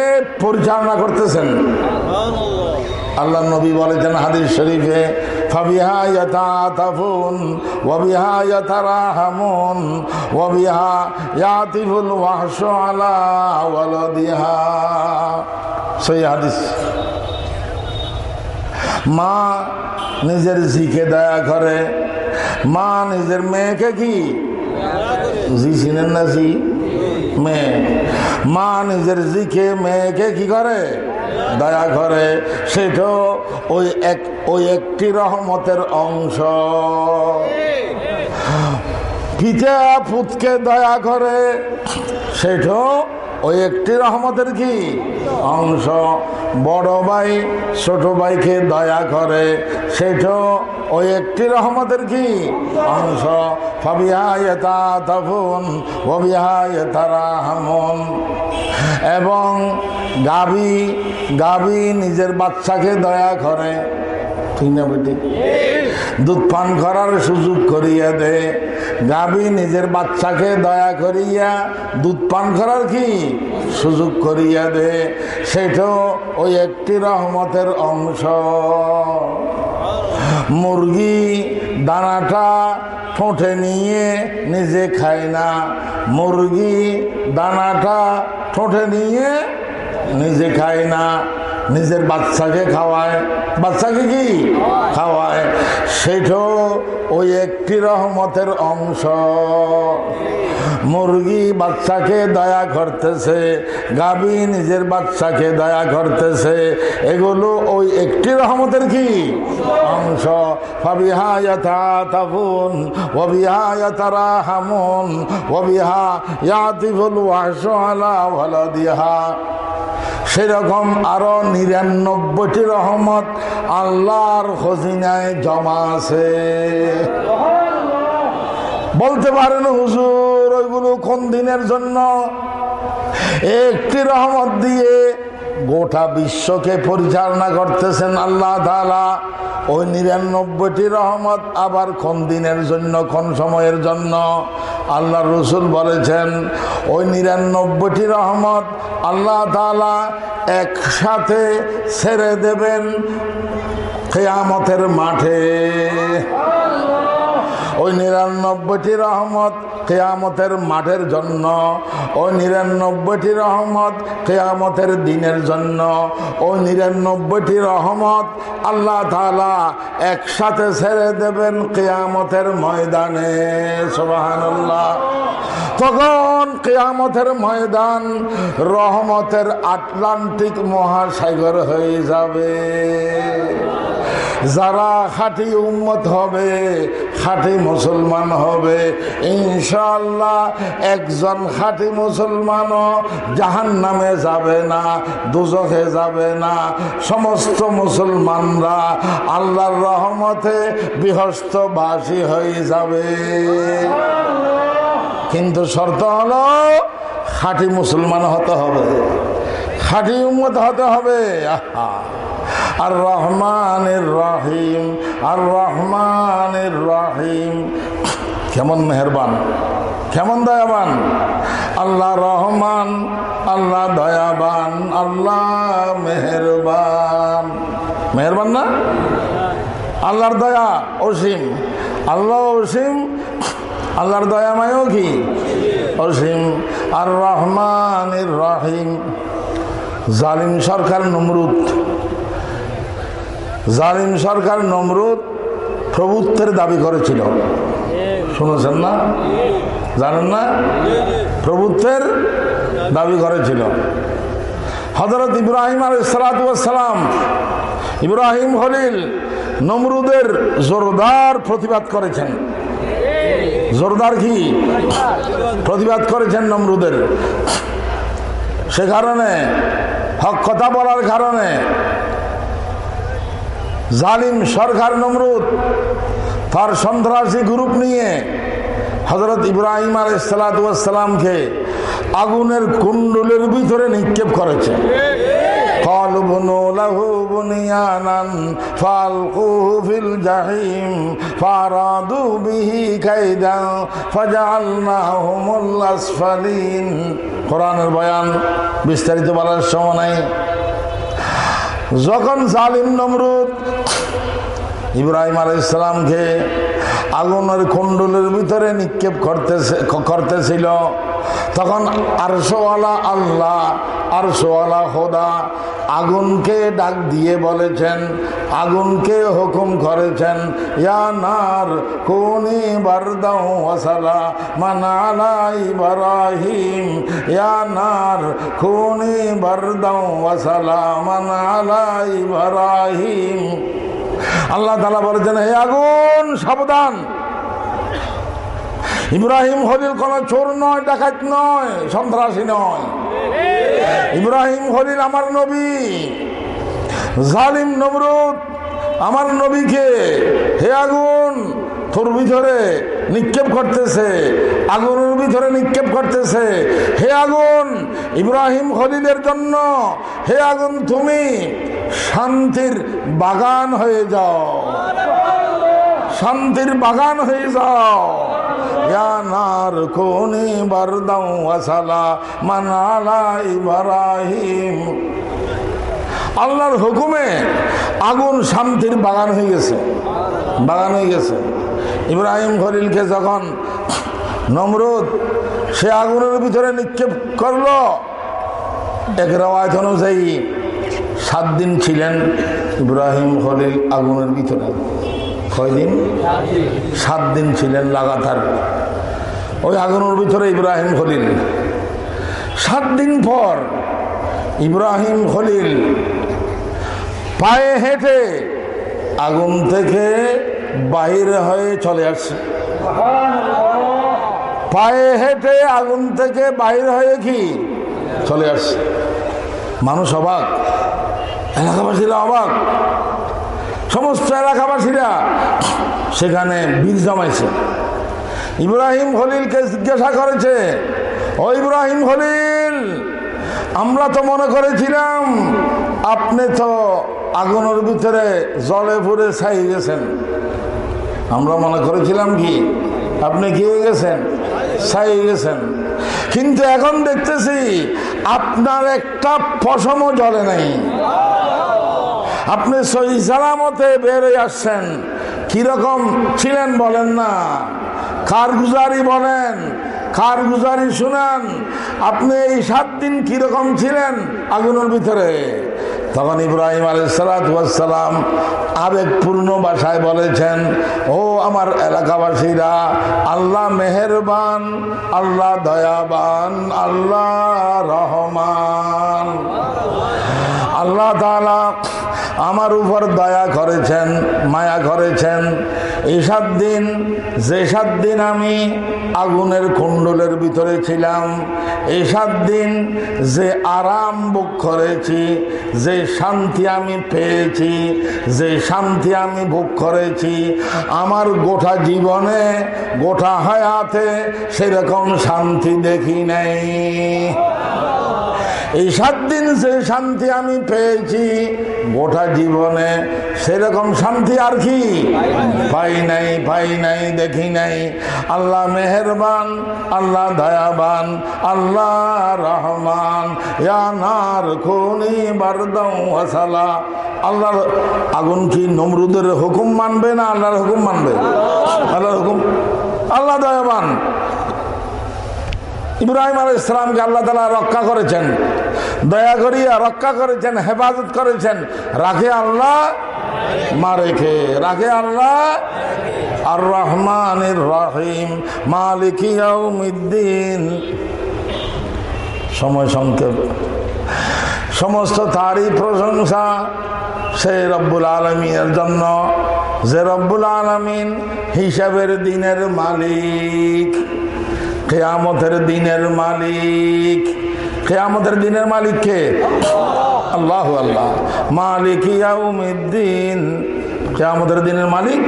পরিচালনা করতেছেন। আল্লাহ নবী বলেছেন হাদিস শরীফে, ফাবিহা ইয়াতাতাফুন ওয়া বিহা ইয়াতারাহামুন ওয়া বিহা ইয়াতিফুল ওয়াহশু আলা ওয়ালাদিহা। সহিহ হাদিস। মা নিজের ঝিকে দয়া করে, মা নিজের মেয়েকে কি জি চিনেন না? জি মেয়ে। মা নিজের জিকে, মেয়েকে কি করে? দয়া করে। সেটা ওই একটি রহমতের অংশ। পিতা পুতকে দয়া করে, সেটাও ওই একটি রহমতের কি অংশ। বড় ভাই ছোট ভাইকে দয়া করে, সেটাও ওই একটি রহমতের কি অংশ। ফাবিহা ইয়াতাতাফুন ওয়া বিহা ইয়াতারাহামুন। এবং গাভী নিজের বাচ্চাকে দয়া করে, ঠিক না বেটি? দুধ পান করার সুযোগ করিয়া দে। গাভী নিজের বাচ্চাকে দয়া করিয়া দুধ পান করার কি সুযোগ করিয়া দে, সেটাও ওই একটি রহমতের অংশ। মুরগি দানাটা ঠোঁটে নিয়ে নিজে খায় না, মুরগি দানাটা ঠোঁটে নিয়ে নিজে খায় না, নিজের বাচ্চাকে খাওয়ায়। বাচ্চাকে কি খাওয়ায়, সেটাও ওই একটি রহমতের অংশ। মুরগি বাচ্চাকে দয়া করতেছে, গাভী নিজের বাচ্চাকে দয়া করতেছে, এগুলো ওই একটি রহমতের কি অংশ। ফাবিহা ইয়াতাতাফুন ওয়া বিহা ইয়াতারাহামুন ওয়া বিহা ইয়াতিফুল ওয়াহশু আলা ওয়ালাদিহা। সেরকম আরো ৯৯টি রহমত আল্লাহর খজিনায় জমা আছে। বলতে পারেন হুজুর ওইগুলো কোন দিনের জন্য? একটি রহমত দিয়ে গোটা বিশ্বকে পরিচালনা করতেছেন আল্লাহ তাআলা। ওই ৯৯টি রহমত আবার কোন দিনের জন্য, কোন সময়ের জন্য? আল্লাহ রসুল বলেছেন ওই ৯৯টি রহমত আল্লাহ তাআলা একসাথে ছেড়ে দেবেন কিয়ামতের মাঠে। ওই ৯৯টি রহমত কিয়ামতের মাঠের জন্য, ওই ৯৯টি রহমত কিয়ামতের দিনের জন্য, ওই ৯৯টি রহমত আল্লাহ তাআলা একসাথে ছেড়ে দেবেন কিয়ামতের ময়দানে। সুবহানাল্লাহ। তখন কিয়ামতের ময়দান রহমতের আটলান্টিক মহাসাগর হয়ে যাবে। যারা খাঁটি উম্মত হবে, খাঁটি মুসলমান হবে, ইনশাআল্লাহ একজন খাঁটি মুসলমানও জাহান্নামে যাবে না, দোজখে যাবে না। সমস্ত মুসলমানরা আল্লাহর রহমতে বিহস্তবাসী হয়ে যাবে। কিন্তু শর্ত হলো খাঁটি মুসলমান হতে হবে, খাঁটি উম্মত হতে হবে। আর রহমানির রহিম, আর রহমানির রহিম। কেমন মেহেরবান, কেমন দয়াবান আল্লাহ! রহমান, আল্লাহ দয়াবান, আল্লাহ মেহেরবান। মেহেরবান না? আল্লাহর দয়া অসীম, আল্লাহ অসীম, আল্লাহর দয়াময়ও কি অসীম। আর রহমানির রহিম। জালিম সরকার নমরুদ, জালিম সরকার নমরুদ প্রভুত্বের দাবি করেছিল। শুনেছেন না? জানেন না? প্রভুত্বের দাবি করেছিল। হযরত ইব্রাহিম আলাইহিস সালাতু ওয়াস সালাম, ইব্রাহিম খলিল নমরুদের জোরদার প্রতিবাদ করেছেন। জোরদার কি প্রতিবাদ করেছেন নমরুদের। সে কারণে হক কথা বলার কারণে জালিম সরকার নমরুদ তার সন্ত্রাসী গ্রুপ নিয়ে হযরত ইব্রাহিম আলাইহিস সালাতু ওয়াস সালামকে আগুনের কুণ্ডলের ভিতরে নিক্ষেপ করেছে। قالوا بنوا له بنيانا فألقوه في الجحيم فأرادوا به كيدا فجعلناهم الأسفلين। কোরআনের বয়ান বিস্তারিত বলার সময় নাই। যখন জালিম নমরুদ ইব্রাহিম আলাইহিস সালামকে আগুনের কুণ্ডলের ভিতরে নিক্ষেপ করতেছিল, তখন আরশওয়ালা আল্লাহ, আরশওয়ালা খোদা আগুনকে ডাক দিয়ে বলেছেন, আগুনকে হুকুম করেছেন, ইয়া নার কুনি বারদাও ওয়া সালামান আলা ইব্রাহিম, ইয়া নার কুনি বারদাও ওয়া সালামান আলা ইব্রাহিম। আল্লাহ তাআলা বলেছেন, হে আগুন সাবধান, ইব্রাহিম খলিল কোন চোর নয়, ডাকাত নয়, সন্ত্রাসী নয়। ইব্রাহিম খলিল আমার নবী। জালিম নমরুদ আমার নবীকে হে আগুন তোর ভিতরে নিক্ষেপ করতেছে, আগুনের ভিতরে নিক্ষেপ করতেছে। হে আগুন ইব্রাহিম খলিলের জন্য, হে আগুন তুমি শান্তির বাগান হয়ে যাও, শান্তির বাগান হয়ে যাও। ইয়া নার কুনি বারদাও ওয়া সালামান আলা ইব্রাহিম। আল্লাহর হুকুমে আগুন শান্তির বাগান হয়ে গেছে, বাগান হয়ে গেছে। ইব্রাহিম খলিলকে যখন নমরুদ সে আগুনের ভিতরে নিক্ষেপ করলো, এক রওয়ায়াত অনুযায়ী 7 দিন ছিলেন ইব্রাহিম খলিল আগুনের ভিতরে। কয়দিন? 7 দিন ছিলেন লাগাতার ওই আগুনের ভিতরে ইব্রাহিম খলিল। 7 দিন পর ইব্রাহিম খলিল পায়ে হেঁটে আগুন থেকে বাহির হয়ে চলে আসছে। পায়ে হেঁটে আগুন থেকে বাহির হয়ে কি চলে আসছে। মানুষ অবাক, এলাকাবাসীরা অবাক, সমস্ত এলাকাবাসীরা সেখানে বীর জমাইছে। ইব্রাহিম খলিলকে জিজ্ঞাসা করেছে, ও ইব্রাহিম খলিল, আমরা তো মনে করেছিলাম আপনি তো আগুনের ভিতরে জলে পুড়ে ছাই গেছেন। আমরা মনে করেছিলাম কি আপনি কি হয়ে গেছেন, ছাই গেছেন। কিন্তু এখন দেখতেছি আপনার একটা পশমও জ্বলে নাই। আপনি সহি সালামতে বের হয়ে আসছেন। কিরকম ছিলেন বলেন না, কারগুজারি বলেন, কারগুজারি শুনান। আপনি এই 7 দিন কিরকম ছিলেন আগুনের ভিতরে? তখন ইব্রাহিম আলাইহিস সালাতু ওয়াস সালাম আবেগপূর্ণ ভাষায় বলেছেন, ও আমার এলাকাবাসীরা, আল্লাহ মেহেরবান, আল্লাহ দয়াবান, আল্লাহ রহমান। আল্লাহ তাআলা আমার উপর দয়া করেছেন, মায়া করেছেন। এই 7 দিন, যে 7 দিন আমি আগুনের কুণ্ডলের ভিতরে ছিলাম, এই 7 দিন যে আরাম ভোগ করেছি, যে শান্তি আমি পেয়েছি, যে শান্তি আমি ভোগ করেছি, আমার গোটা জীবনে, গোটা হায়াতে সেরকম শান্তি দেখি নাই। এই 7 দিন যে শান্তি আমি পেয়েছি গোটা জীবনে, সেরকম শান্তি আর কি পাই নাই, দেখি নাই। আল্লাহ মেহেরবান, আল্লাহ দয়াবান, আল্লাহ রহমান। ইয়া নার কুনি বারদাও ওয়া সালাম। আল্লাহর আগুন কি নমরুদের হুকুম মানবে না আল্লাহর হুকুম মানবে? আল্লাহর হুকুম। আল্লাহ দয়াবান। ইব্রাহিম আলাইহিস সালামকে আল্লাহ তাআলা রক্ষা করেছেন, দয়া করিয়া রক্ষা করেছেন, হেফাজত করেছেন। রাখে আল্লাহ, মারেখে রাখে আল্লাহ। আর রহমানির রহিম, মালিক ইয়াউমিদ্দিন। সময় সংক্ষেপ। সমস্ত তারই প্রশংসা সেই রব্বুল আলামিনের জন্য, যে রব্বুল আলামিন হিসাবের দিনের মালিক, কিয়ামতের দিনের মালিক। কিয়ামতের দিনের মালিক কে? আল্লাহু আল্লাহ। মালিক ইয়াউমিদ্দিন। কিয়ামতের দিনের মালিক,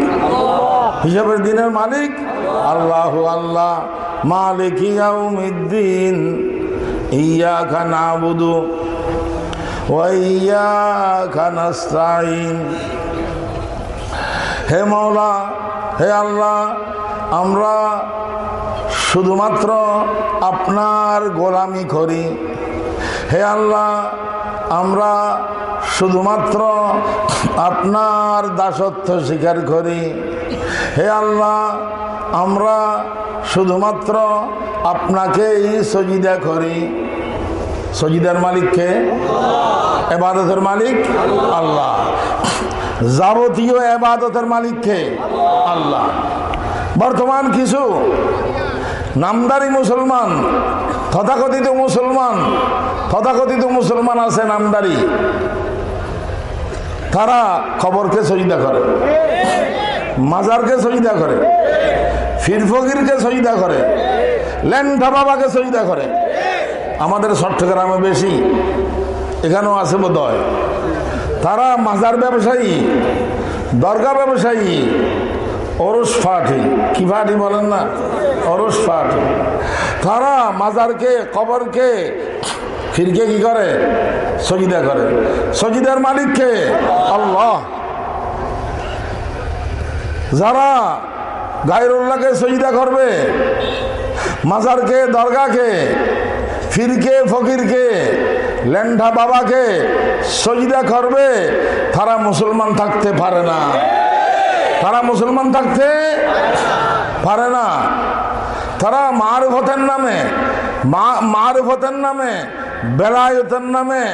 হিসাবের দিনের মালিক আল্লাহু আল্লাহ। মালিক ইয়াউমিদ্দিন। ইয়্যাকা না'বুদু ওয়া ইয়্যাকা নাস্তাঈন। হে মাওলা, হে আল্লাহ, আমরা শুধুমাত্র আপনার গোলামি করি। হে আল্লাহ, আমরা শুধুমাত্র আপনার দাসত্ব স্বীকার করি। হে আল্লাহ, আমরা শুধুমাত্র আপনাকেই সজিদা করি। সজিদার মালিককে? ইবাদতের মালিক আল্লাহ। যাবতীয় ইবাদতের মালিককে? আল্লাহ। বর্তমান কিছু নামদারি মুসলমান, তথাকথিত মুসলমান আছে নামদারি, তারা কবরকে সজদা করে, মাজারকে সজদা করে, ফির ফকিরকে সজদা করে, ল্যাংটা বাবাকে সজদা করে। আমাদের চট্টগ্রামে বেশি, এখানেও আছে বোধহয়। তারা মাজার ব্যবসায়ী, দরগা ব্যবসায়ী, অরস ফাটি, কি ফাটি বলেন না, অরস ফাটি। তারা মাজারকে, কবরকে, ফিরকে কি করে, সজদা করে। সজদার মালিককে আল্লাহ। যারা গায়রুল্লাহকে সজদা করবে, মাজারকে, দরগাকে, ফিরকে, ফকিরকে, ল্যাংটা বাবাকে সজদা করবে, তারা মুসলমান থাকতে পারে না। তারা মুসলমান থাকতে পারে না। তারা মারফতের নামে, মারফতের নামে, বেলায়েতের নামে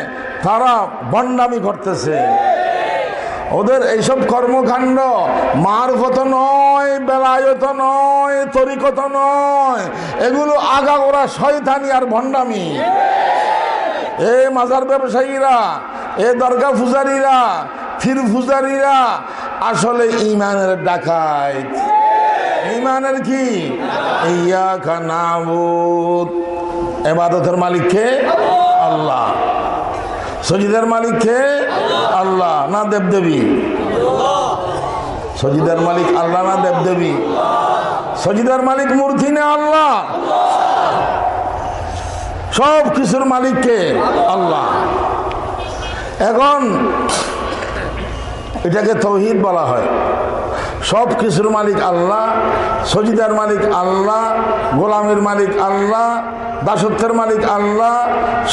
তারা ভণ্ডামি করতেছে। ওদের এইসব কর্মকাণ্ড মারফত নয়, বেলায়েত নয়, তরিকত নয়, এগুলো আগাগোড়া শয়তানি আর ভণ্ডামি। এই মাজার ব্যবসায়ীরা, এ দরগা পূজারীরা, ফির পূজারীরা আসলে ইমানের ডাকাত। ইমানের কি? ইয়াকা নাবুদ, ইবাদতের মালিককে আল্লাহ, সজিদার মালিককে আল্লাহ না দেবদেবী? সজিদার মালিক আল্লাহ না দেবদেবী? সজিদার মালিক মূর্তি না আল্লাহ? সব কিছুর মালিককে আল্লাহ। এখন এটাকে তৌহিদ বলা হয়। সব কিছুর মালিক আল্লাহ, সজিদার মালিক আল্লাহ, গোলামের মালিক আল্লাহ, দাসত্বের মালিক আল্লাহ,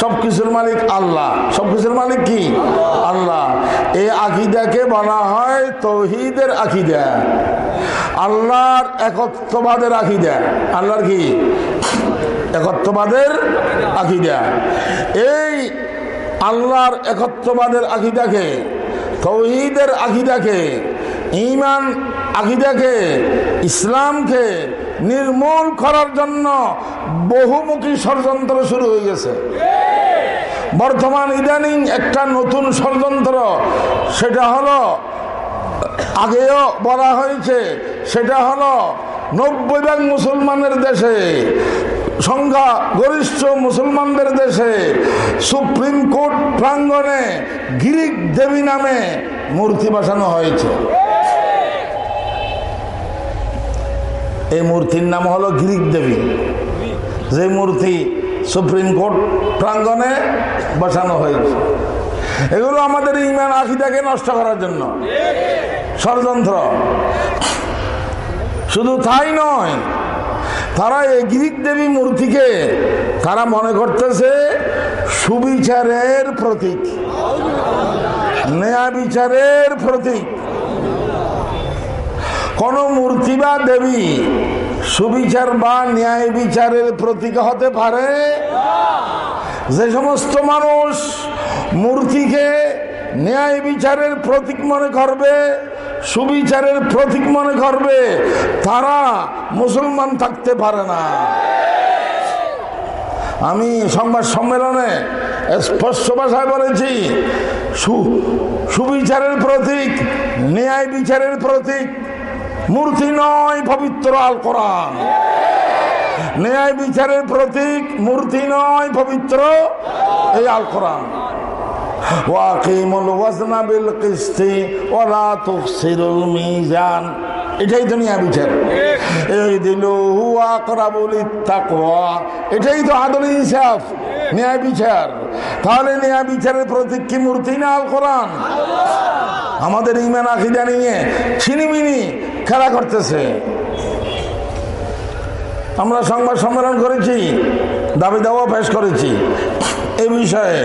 সব কিছুর মালিক আল্লাহ। সব কিছুর মালিক কি? আল্লাহ। এই আকীদাকে বলা হয় তৌহিদের আকীদা, আল্লাহর একত্ববাদের আকীদা। আল্লাহর কি? একত্ববাদের আকীদা। এই আল্লাহর একত্ববাদের আকীদাকে, তৌহিদের আকীদাকে, ঈমান আকীদাকে, ইসলামকে নির্মূল করার জন্য বহুমুখী ষড়যন্ত্র শুরু হয়ে গেছে। বর্তমান ইদানিং একটা নতুন ষড়যন্ত্র, সেটা হলো, আগেও বলা হয়েছে, সেটা হলো 90% মুসলমানের দেশে, সংখ্যা গরিষ্ঠ মুসলমানদের দেশে সুপ্রিম কোর্ট প্রাঙ্গণে গ্রিক দেবী নামে মূর্তি বসানো হয়েছে। এই মূর্তির নাম হলো গ্রিক দেবী, যে মূর্তি সুপ্রিম কোর্ট প্রাঙ্গণে বসানো হয়েছে। এগুলো আমাদের ঈমান আকীদাকে নষ্ট করার জন্য ষড়যন্ত্র। শুধু তাই নয়, তারা এই গ্রিক দেবী মূর্তিকে তারা মনে করতেছে সুবিচারের প্রতীক, ন্যায় বিচারের প্রতীক। কোন মূর্তি বা দেবী সুবিচার বা ন্যায় বিচারের প্রতীক হতে পারে? যে সমস্ত মানুষ মূর্তিকে ন্যায় বিচারের প্রতীক মনে করবে, সুবিচারের প্রতীক মনে করবে, তারা মুসলমান থাকতে পারে না। আমি সংবাদ সম্মেলনে স্পষ্ট ভাষায় বলেছি, সুবিচারের প্রতীক, ন্যায় বিচারের প্রতীক মূর্তি নয়, পবিত্র আল কোরআন। ন্যায় বিচারের প্রতীক মূর্তি নয়, পবিত্র এই আল কোরআন। ওয়াকিমুল ওয়াজনা বিল কিসতি ওয়ালা তুখসিরুল মিজান, এটাই তো ন্যায় বিচার। এই দিলু হুয়া আকরাবুল তাকওয়া, এটাই তো আদল ইনসাফ, ন্যায় বিচার। তাহলে ন্যায় বিচারের প্রতীক কি মূর্তি না আল কোরআন? আমাদের ঈমান আকীদা নিয়ে ছিনিমিনি খেলা করতেছে। আমরা সংবাদ সম্মেলন করেছি, দাবি দাওয়া পেশ করেছি এই বিষয়ে।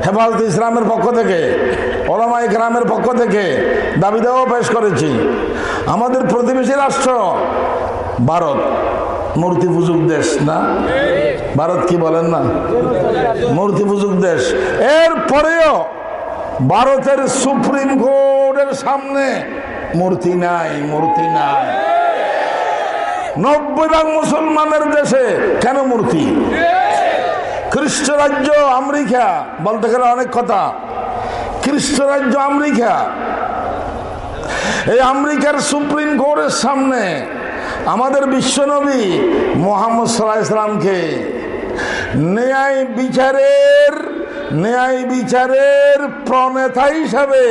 হেফাজতে ইসলামের পক্ষ থেকে, ওলামায়ে কেরামের পক্ষ থেকে দাবি দাওয়া পেশ করেছি। আমাদের প্রতিবেশী রাষ্ট্র ভারত মূর্তি পূজক দেশ না? ভারত কি বলেন না, মূর্তি পূজক দেশ। এরপরেও ভারতের সুপ্রিম কোর্টের সামনে মূর্তি নাই, মূর্তি নাই। 90% মুসলমানের দেশে কেন মূর্তি? খ্রিস্ট রাজ্য আমেরিকা, বলতে গেলে অনেক কথা, খ্রিস্ট রাজ্য আমেরিকা, এই আমেরিকার সুপ্রিম কোর্টের সামনে আমাদের বিশ্বনবী মুহাম্মদ সাল্লাল্লাহু আলাইহি সাল্লামকে ন্যায় বিচারের প্রণেতা হিসাবে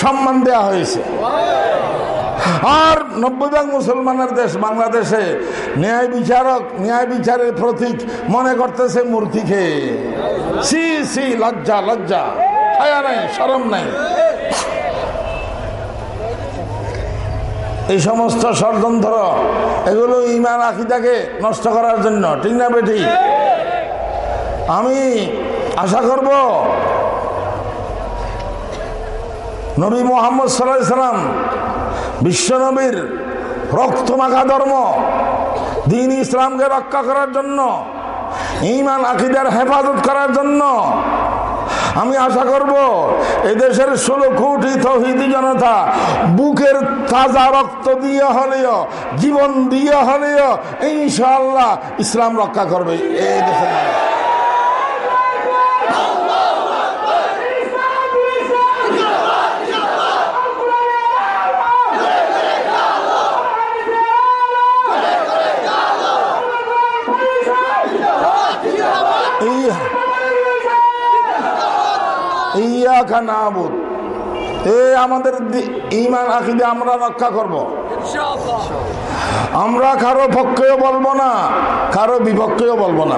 সম্মান দেওয়া হয়েছে। আর 90% মুসলমানের দেশ বাংলাদেশে ন্যায় বিচারের প্রতীক মনে করতেছে মূর্তিকে। সি সি, লজ্জা, হায়া নাই, শরম নাই। এই সমস্ত ষড়যন্ত্র, এগুলো ঈমান আকীদাকে নষ্ট করার জন্য, ঠিক না বেটি? আমি আশা করব নবী মুহাম্মদ সাল্লাল্লাহু আলাইহি সাল্লাম বিশ্বনবীর রক্তমাখা ধর্ম দ্বীন ইসলামকে রক্ষা করার জন্য, ঈমান আকীদার হেফাজত করার জন্য আমি আশা করব এদেশের 16 কোটি তৌহিদি জনতা বুকের তাজা রক্ত দিয়ে হলেও, জীবন দিয়ে হলেও ইনশাআল্লাহ ইসলাম রক্ষা করবে এই দেশের মানুষ। ইয়াকা নাবুদ, আমাদের ঈমান আকীদা আমরা রক্ষা করব। আমরা কারো পক্ষেও বলবো না, কারো বিপক্ষেও বলবো না।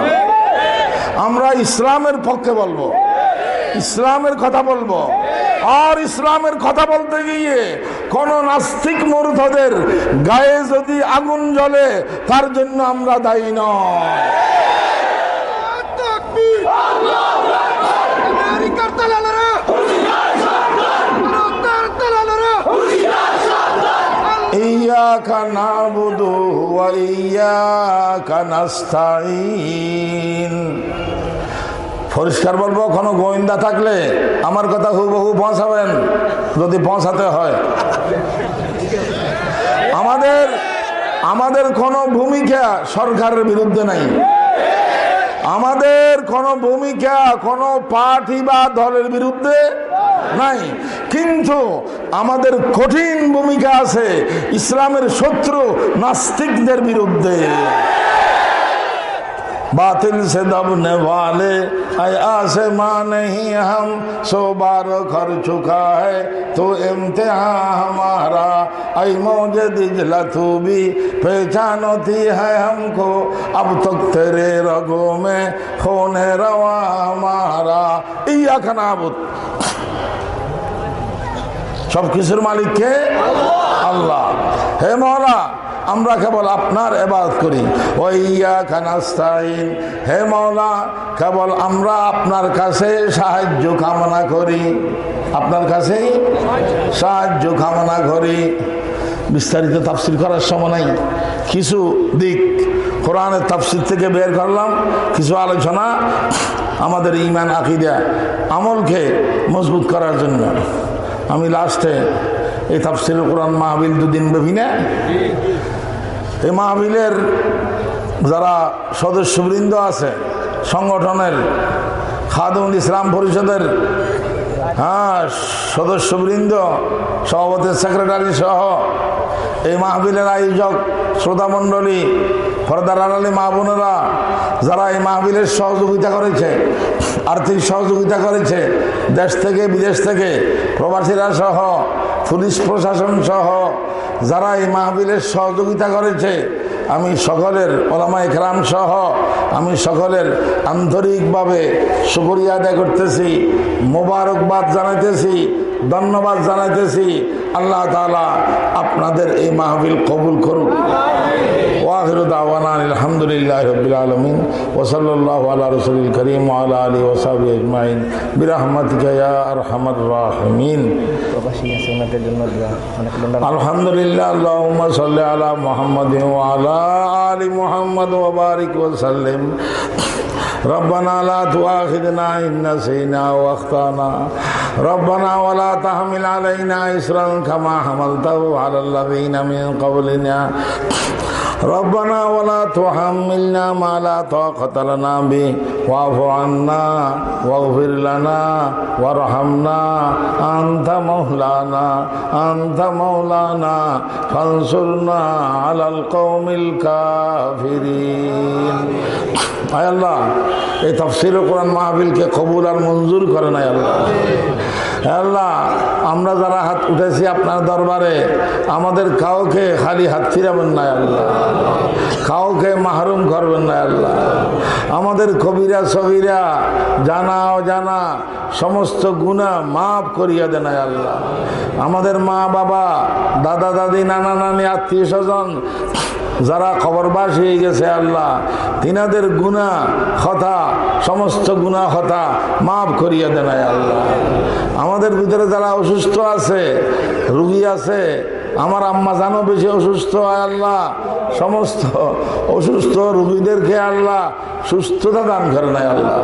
আমরা ইসলামের পক্ষে বলবো, ইসলামের কথা বলবো। আর ইসলামের কথা বলতে গিয়ে কোন নাস্তিক মুরতাদের গায়ে যদি আগুন জ্বলে তার জন্য আমরা দায়ী নয়। ইয়াকা নাবুদু ওয়া ইয়াকা নাস্তাঈন। পরিষ্কার বলবো, কোনো গোয়েন্দা থাকলে আমার কথা হুবহু পৌঁছাবেন যদি পৌঁছাতে হয়। আমাদের কোনো ভূমিকা সরকারের বিরুদ্ধে নাই, আমাদের কোনো ভূমিকা কোনো পার্টি বা দলের বিরুদ্ধে নাই, কিন্তু আমাদের কঠিন ভূমিকা আছে ইসলামের শত্রু নাস্তিকদের বিরুদ্ধে। बातिल से दबने वाले आसमां नहीं हम 100 बार कर चुका है तो इम्तिहान हमारा ऐ मौजे दिजला तू भी पहचानती है हमको अब तक तेरे रगों में होने रवा हमारा। इय्याका नाबुद, সব কিছুর মালিক কে? আল্লাহ। হে মওলা, আমরা কেবল আপনার ইবাদত করি। ওয়া ইয়াকা নাস্তাঈন, হে মওলা কেবল আমরা আপনার কাছে সাহায্য কামনা করি, আপনার কাছে সাহায্য কামনা করি। বিস্তারিত তাফসীর করার সময় নাই, কিছু দিক কোরআনের তাফসীর থেকে বের করলাম, কিছু আলোচনা আমাদের ঈমান আকীদা আমলকে মজবুত করার জন্য। আমি লাস্টে এই তাফসীরুল কোরআন মাহফিল 2 দিন ব্যাপী না, এই মাহফিলের যারা সদস্যবৃন্দ আছে সংগঠনের, খাদিমুল ইসলাম পরিষদের সদস্যবৃন্দ, সভাপতি, সেক্রেটারি সহ এই মাহফিলের আয়োজক, শ্রোতামণ্ডলী, পর্দার আড়ালে মা বোনেরা যারা এই মাহফিলের সহযোগিতা করেছে, আর্থিক সহযোগিতা করেছে, দেশ থেকে বিদেশ থেকে প্রবাসীরা সহ, পুলিশ প্রশাসন সহ যারা এই মাহফিলের সহযোগিতা করেছে, আমি সকলের ওলামায়ে কেরাম সহ আমি সকলের আন্তরিকভাবে শুকরিয়া আদায় করতেছি, মোবারকবাদ জানাইতেছি, ধন্যবাদ জানাইতেছি। আল্লাহ তাআলা আপনাদের এই মাহফিল কবুল করুক। ওয়াখিরু দাওয়ানা আলহামদুলিল্লাহি রাব্বিল আলামিন ওয়া সাল্লাল্লাহু আলা রাসূলিল কারীম ওয়া আলা আলিহি ওয়া সাহবিহি আজমাইন বিরহমাতিকা ইয়া আরহামার রাহিমিন। আলহামদুলিল্লাহ, আল্লাহুম্মা সাল্লি আলা মুহাম্মাদিন ওয়া আলা আলি মুহাম্মাদ ওয়া বারিক ওয়া সাল্লিম। ربنا لا تؤاخذنا إن نسينا وأخطأنا ربنا ولا تحمل علينا إصرا كما حملته على الذين من قبلنا ربنا ولا تحملنا ما لا طاقة لنا به واعف عنا واغفر لنا وارحمنا أنت مولانا فانصرنا على القوم الكافرين আয় আল্লাহ এই তাফসীরুল কোরআন মাহফিলকে কবুল আর মঞ্জুর করেন আয় আল্লাহ। আল্লাহ আমরা যারা হাত উঠেছি আপনার দরবারে আমাদের কাউকে খালি হাত ফিরাবেন না আল্লাহ, কাউকে মাহরুম করবেন না আল্লাহ। আমাদের কবিরা সগীরা জানা অজানা সমস্ত গুনাহ মাফ করিয়া দেন আয় আল্লাহ। আমাদের মা বাবা দাদা দাদি নানা নানি আত্মীয় স্বজন যারা খবরবাস হয়ে গেছে আল্লাহ তিনাদের গুনাহ খতা সমস্ত গুনাহ খতা মাফ করিয়া দেন আয় আল্লাহ। আমাদের ভিতরে যারা অসুস্থ আছে রোগী আছে, আমার আম্মা জানো বেশি অসুস্থ আয় আল্লাহ, সমস্ত অসুস্থ রোগীদেরকে আল্লাহ সুস্থতা দান করে নাই আল্লাহ,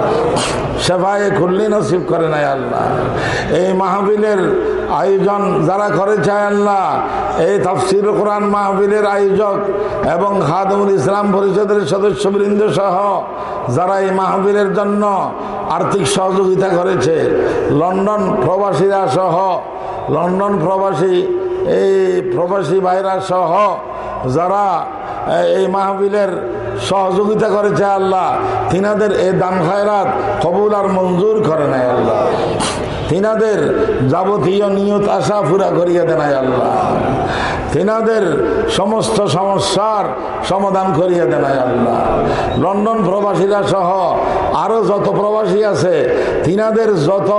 সেবায় খুল্লি নসিব করে নাই আল্লাহ। এই মাহফিলের আয়োজন যারা করেছে আল্লাহ, এই তাফসীর কোরআন মাহফিলের আয়োজক এবং খাদিমুল ইসলাম পরিষদের সদস্যবৃন্দ সহ যারা এই মাহফিলের জন্য আর্থিক সহযোগিতা করেছে, লন্ডন প্রবাসীরা সহ লন্ডন প্রবাসী এই প্রবাসী ভাইরা সহ যারা এই মাহফিলের সহযোগিতা করেছে আল্লাহ তিনাদের এই দান খায়রাত কবুল আর মঞ্জুর করে নাই আল্লাহ। তিনাদের যাবতীয় নিয়ত আশা পুরা করিয়া দেন আল্লাহ। তিনাদের সমস্ত সমস্যার সমাধান করিয়া দেন আল্লাহ। লন্ডন প্রবাসীরা সহ আরো যত প্রবাসী আছে তিনাদের যত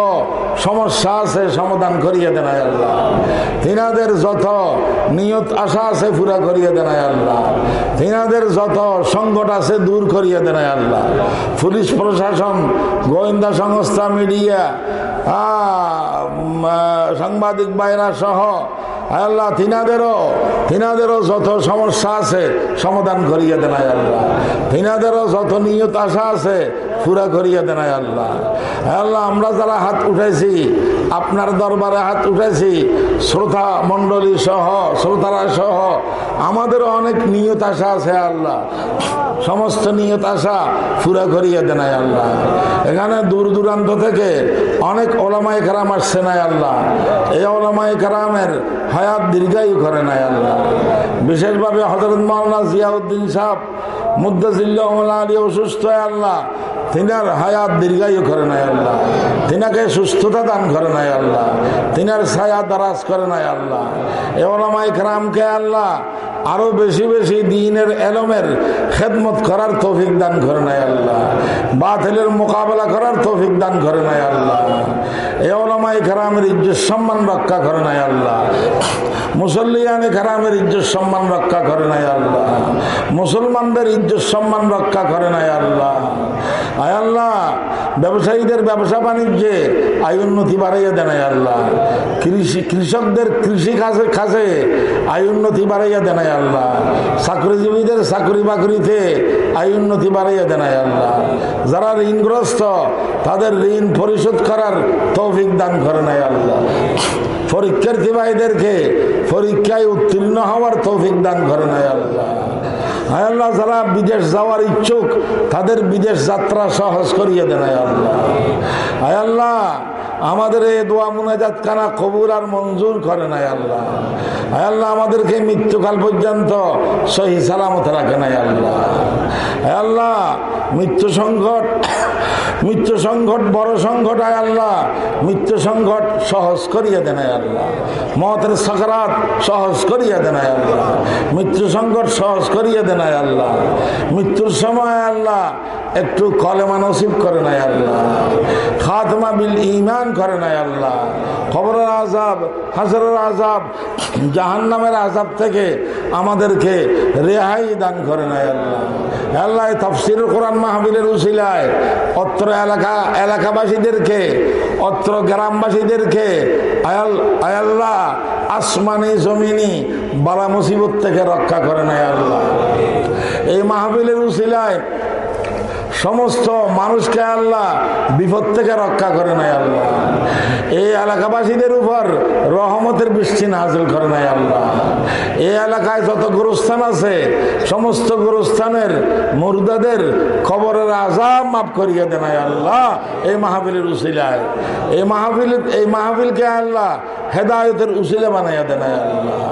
সমস্যা আছে সমাধান করিয়া দেন আল্লাহ। তিনাদের যত নিয়ত আশা আছে পুরা করিয়া দেন আল্লাহ। তিনাদের যত সংকট আছে দূর করিয়া দেন আল্লাহ। পুলিশ প্রশাসন, গোয়েন্দা সংস্থা, মিডিয়া, সাংবাদিক ভাইরা সহ আল্লাহ তিনাদেরও যত সমস্যা আছে সমাধান করিয়া দেন আল্লাহ। তিনাদেরও যত নিয়ত আশা আছে পুরা করিয়া দেন আল্লাহ। আল্লাহ আমরা যারা হাত উঠেছি আপনার দরবারে হাত উঠেছি শ্রোতা মণ্ডলী সহ শ্রোতারা সহ আমাদেরও অনেক নিয়ত আশা আছে আল্লাহ, সমস্ত নিয়ত আশা পুরা করিয়া দেন আল্লাহ। এখানে দূর দূরান্ত থেকে অনেক ওলামায়ে কেরাম আসছে না আল্লাহ, এই ওলামায়ে কেরামের হায়াত দীর্ঘায়ু করে নাই আল্লাহ। বিশেষভাবে হযরত মাওলানা জিয়াউদ্দিন সাহেব মুদ্দাজিল্লাহ আলী অসুস্থ আল্লাহ, তিনার হায়াত দীর্ঘায়ু করে নাই আল্লাহ, তিনাকে সুস্থতা দান করে নাই আল্লাহ, তিনার ছায়া দারাজ করে নাই আল্লাহ। এই ওলামায়ে কেরামকে আল্লাহ আরো বেশি বেশি দ্বীনের এলমের খেদমত করার তৌফিক দান করে নাই আল্লাহ, বাতিলের মোকাবেলা করার তৌফিক দান করে নাই আল্লাহ। এই ওলামায়ে কেরামের ইজ্জত সম্মান রক্ষা করে নাই আল্লাহ, মুসল্লিয়ানে কেরামের ইজ্জত সম্মান রক্ষা করে নাই আল্লাহ, মুসলমানদের ইজ্জত সম্মান রক্ষা করে নাই আল্লাহ। আয় আল্লাহ ব্যবসায়ীদের ব্যবসা বাণিজ্যে আয় উন্নতি বাড়াইয়া দেন আল্লাহ, কৃষকদের কৃষি কাজে আয় উন্নতি বাড়াইয়া দেন আল্লাহ, চাকরিজীবীদের চাকরি বাকরিতে আয় উন্নতি বাড়াইয়া দেন আল্লাহ, যারা ঋণগ্রস্ত তাদের ঋণ পরিশোধ করার তৌফিক দান করে নাই আল্লাহ, পরীক্ষার্থী ভাইদেরকে পরীক্ষায় উত্তীর্ণ হওয়ার তৌফিক দান করে নাই আল্লাহ। আয় আল্লাহ যারা বিদেশ যাওয়ার ইচ্ছুক তাদের বিদেশ যাত্রা সহজ করিয়ে দেন আল্লাহ। আয় আল্লাহ আমাদের এই দোয়া মুনাজাত খানা কবুল আর মঞ্জুর করে নাই আল্লাহ। আয় আল্লাহ আমাদেরকে মৃত্যুকাল পর্যন্ত সহি সালামত রাখে নাই আল্লাহ। আয় আল্লাহ মৃত্যু সংকট বড় সংকট আয় আল্লাহ, মৃত্যু সংকট সহজ করিয়ে দেন আল্লাহ, মওতের সাকরাত সহজ করিয়ে দেন আল্লাহ, মৃত্যু সংকট সহজ করিয়ে দেন আল্লাহ, মৃত্যুর সময় আল্লাহ একটু কলেমা নসিব করে নাই আল্লাহ, খাতমা বিল ঈমান করে নাই আল্লাহ, কবরের আযাব, হাসরের আযাব, জাহান্নামের আযাব থেকে আমাদেরকে রেহাই দান করে নাই আল্লাহ। আল্লাহ তাফসীরুল কোরআন মাহফিলের উসিলায় অত্র এলাকাবাসীদেরকে অত্র গ্রামবাসীদেরকে আয় আল্লাহ আসমানি জমিনি বালা মুসিবত থেকে রক্ষা করে নাই আল্লাহ। এই মাহফিলের উসিলায় সমস্ত মানুষকে আল্লাহ বিপদ থেকে রক্ষা করে নাই আল্লাহ। এই এলাকাবাসীদের উপর রহমতের বৃষ্টি নাযিল করে নাই আল্লাহ। এই এলাকায় যত গোরস্থান আছে সমস্ত গোরস্থানের মুর্দাদের কবরের আযাব মাফ করিয়ে দেন আল্লাহ। এই মাহফিলের উসিলায় এই মাহফিলকে আল্লাহ হেদায়েতের উসিলা বানাইয়া দেন আল্লাহ।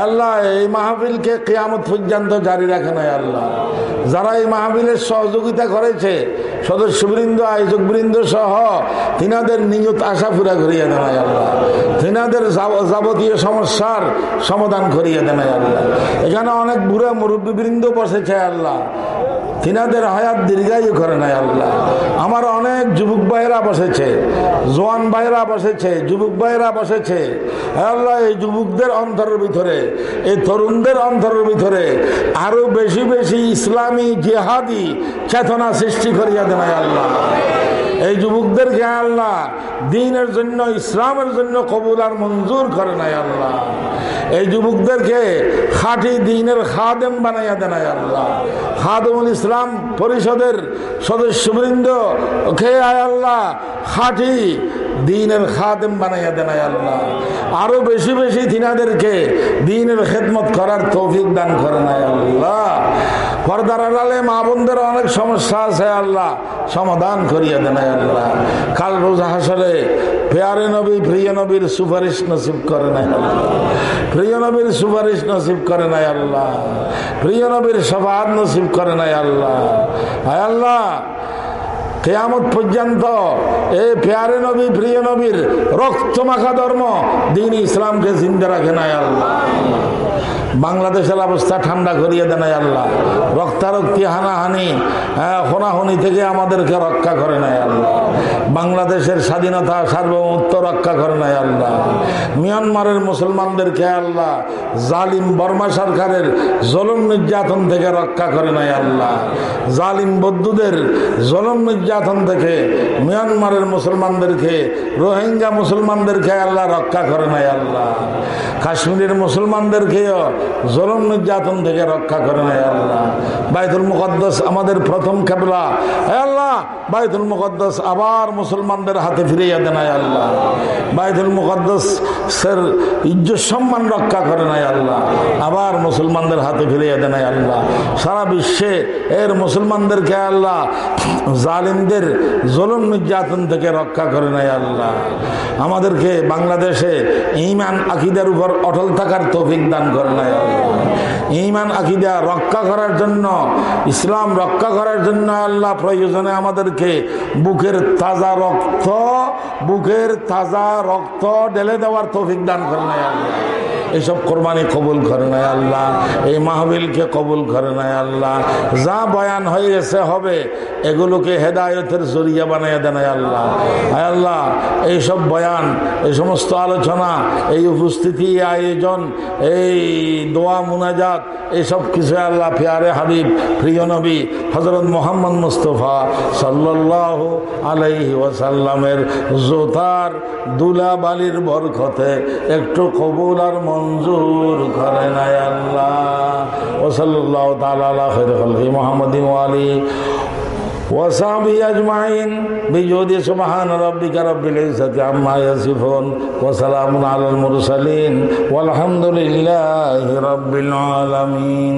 আল্লাহ এই মাহফিলকে কিয়ামত পর্যন্ত জারি রাখেন আল্লাহ। যারা এই মাহফিলের সহযোগিতা করেছে সদস্যবৃন্দ আয়োজকবৃন্দ সহ তিনাদের নিয়ত আশা পুরা করিয়া দেন আল্লাহ। তিনাদের যাবতীয় সমস্যার সমাধান করিয়া দেন আল্লাহ। এখানে অনেক বুড়া মুরব্বীবৃন্দ বসেছে আল্লাহ, তিনাদের হায়াত দীর্ঘায়ু করে নাই আল্লাহ। আমার অনেক যুবক ভাইরা বসেছে, জওয়ান ভাইরা বসেছে, যুবক ভাইরা বসেছে আল্লাহ। এই যুবকদের অন্তরের ভিতরে, এই তরুণদের অন্তরের ভিতরে আরো বেশি বেশি ইসলামী জিহাদি চেতনা সৃষ্টি করিয়া দেন আল্লাহ। এই যুবকদেরকে আল্লাহ দ্বীনের জন্য, ইসলামের জন্য কবুল আর মঞ্জুর করে নাই আল্লাহ। এই যুবকদেরকে খাঁটি দ্বীনের খাদেম বানাইয়া দেন আল্লাহ। খাদেমুল ইসলাম পরিষদের সদস্যবৃন্দ কে আল্লাহ খাঁটি দ্বীনের খাদেম বানাইয়া দেন আল্লাহ। আরো বেশি বেশি তিনাদেরকে দ্বীনের খেদমত করার তৌফিক দান করে নাই আল্লাহ। পর্দার আড়ালে মা বোনদের অনেক সমস্যা আছে আল্লাহ, সমাধান করিয়া দেন আল্লাহ। কাল রোজ হাসরে প্যারে নবী প্রিয় নবীর সুপারিশ নসিব করে নাই আল্লাহ। প্রিয় নবীর সুপারিশ নসিব করে নাই আল্লাহ। প্রিয় নবীর শাফাআত নসিব করে নাই আল্লাহ। হায় আল্লাহ, কিয়ামত পর্যন্ত এই প্যারে নবী প্রিয় নবীর রক্তমাখা ধর্ম দ্বীন ইসলামকে জিন্দা রাখে নাই আল্লাহ। বাংলাদেশের অবস্থা ঠান্ডা করিয়ে দেন আল্লাহ। রক্তারক্তি হানাহানি হোনাহনি থেকে আমাদেরকে রক্ষা করে নাই আল্লাহ। বাংলাদেশের স্বাধীনতা সার্বভৌমত্ব রক্ষা করে নাই আল্লাহ। মিয়ানমারের মুসলমানদেরকে আল্লাহ জালিম বর্মা সরকারের জুলুম নির্যাতন থেকে রক্ষা করে নাই আল্লাহ। জালিম বৌদ্ধদের জুলুম নির্যাতন থেকে মিয়ানমারের মুসলমানদেরকে, রোহিঙ্গা মুসলমানদেরকে আল্লাহ রক্ষা করে নাই আল্লাহ। কাশ্মীরের মুসলমানদেরকেও জুলুম নির্যাতন থেকে রক্ষা করে নাই আল্লাহ। বাইতুল মুকদ্দাস আমাদের প্রথম কিবলা, হে আল্লাহ বাইতুল মুকদ্দাস আবার মুসলমানদের হাতে ফিরিয়ে দেন আল্লাহ। বাইতুল মুকদ্দাসের ইজ্জত সম্মান রক্ষা করে নাই আল্লাহ, আবার মুসলমানদের হাতে ফিরিয়ে দেন আল্লাহ। সারা বিশ্বে এর মুসলমানদেরকে আল্লাহ জালিমদের জুলুম নির্যাতন থেকে রক্ষা করে নাই আল্লাহ। আমাদেরকে বাংলাদেশে ঈমান আকীদার উপর অটল থাকার তৌফিক দান করে নাই আল্লাহ। ঈমান আকীদা রক্ষা করার জন্য, ইসলাম রক্ষা করার জন্য আল্লাহ প্রয়োজনে আমাদেরকে বুকের তাজা রক্ত ঢেলে দেওয়ার তৌফিক দান করে নাই আল্লাহ। এসব কোরবানি কবুল করে নাই আল্লাহ। এই মাহফিলকে কবুল করে নাই আল্লাহ। যা বয়ান হয়ে গেছে হবে এগুলোকে হেদায়েতের জরিয়া বানিয়ে দেন আল্লাহ। আল্লাহ এইসব বয়ান, এই সমস্ত আলোচনা, এই উপস্থিতি, আয়োজন, এই দোয়া মুনাজাত, এইসব কিছু আল্লাহ প্যারে হাবিব প্রিয় নবী হযরত মুহাম্মদ মুস্তাফা সাল্লাল্লাহু আলাইহি ওয়াসাল্লামের জোতার দুলাবালির বরকতে একটু কবুল আর মঞ্জুর করে নাই আল্লাহ। ওয়া সাল্লাল্লাহু তাআলা আলা খায়রি খালকি মুহাম্মাদিন ওয়া আলিহি ওয়া সাহবিহি আজমাইন বিজুদি সুবহান রাব্বিকা রাব্বিল ইজ্জাতি আম্মা ইয়াসিফুন ওয়া সালামুন আলাল মুরসালিন ওয়াল হামদুলিল্লাহি রাব্বিল আলামিন।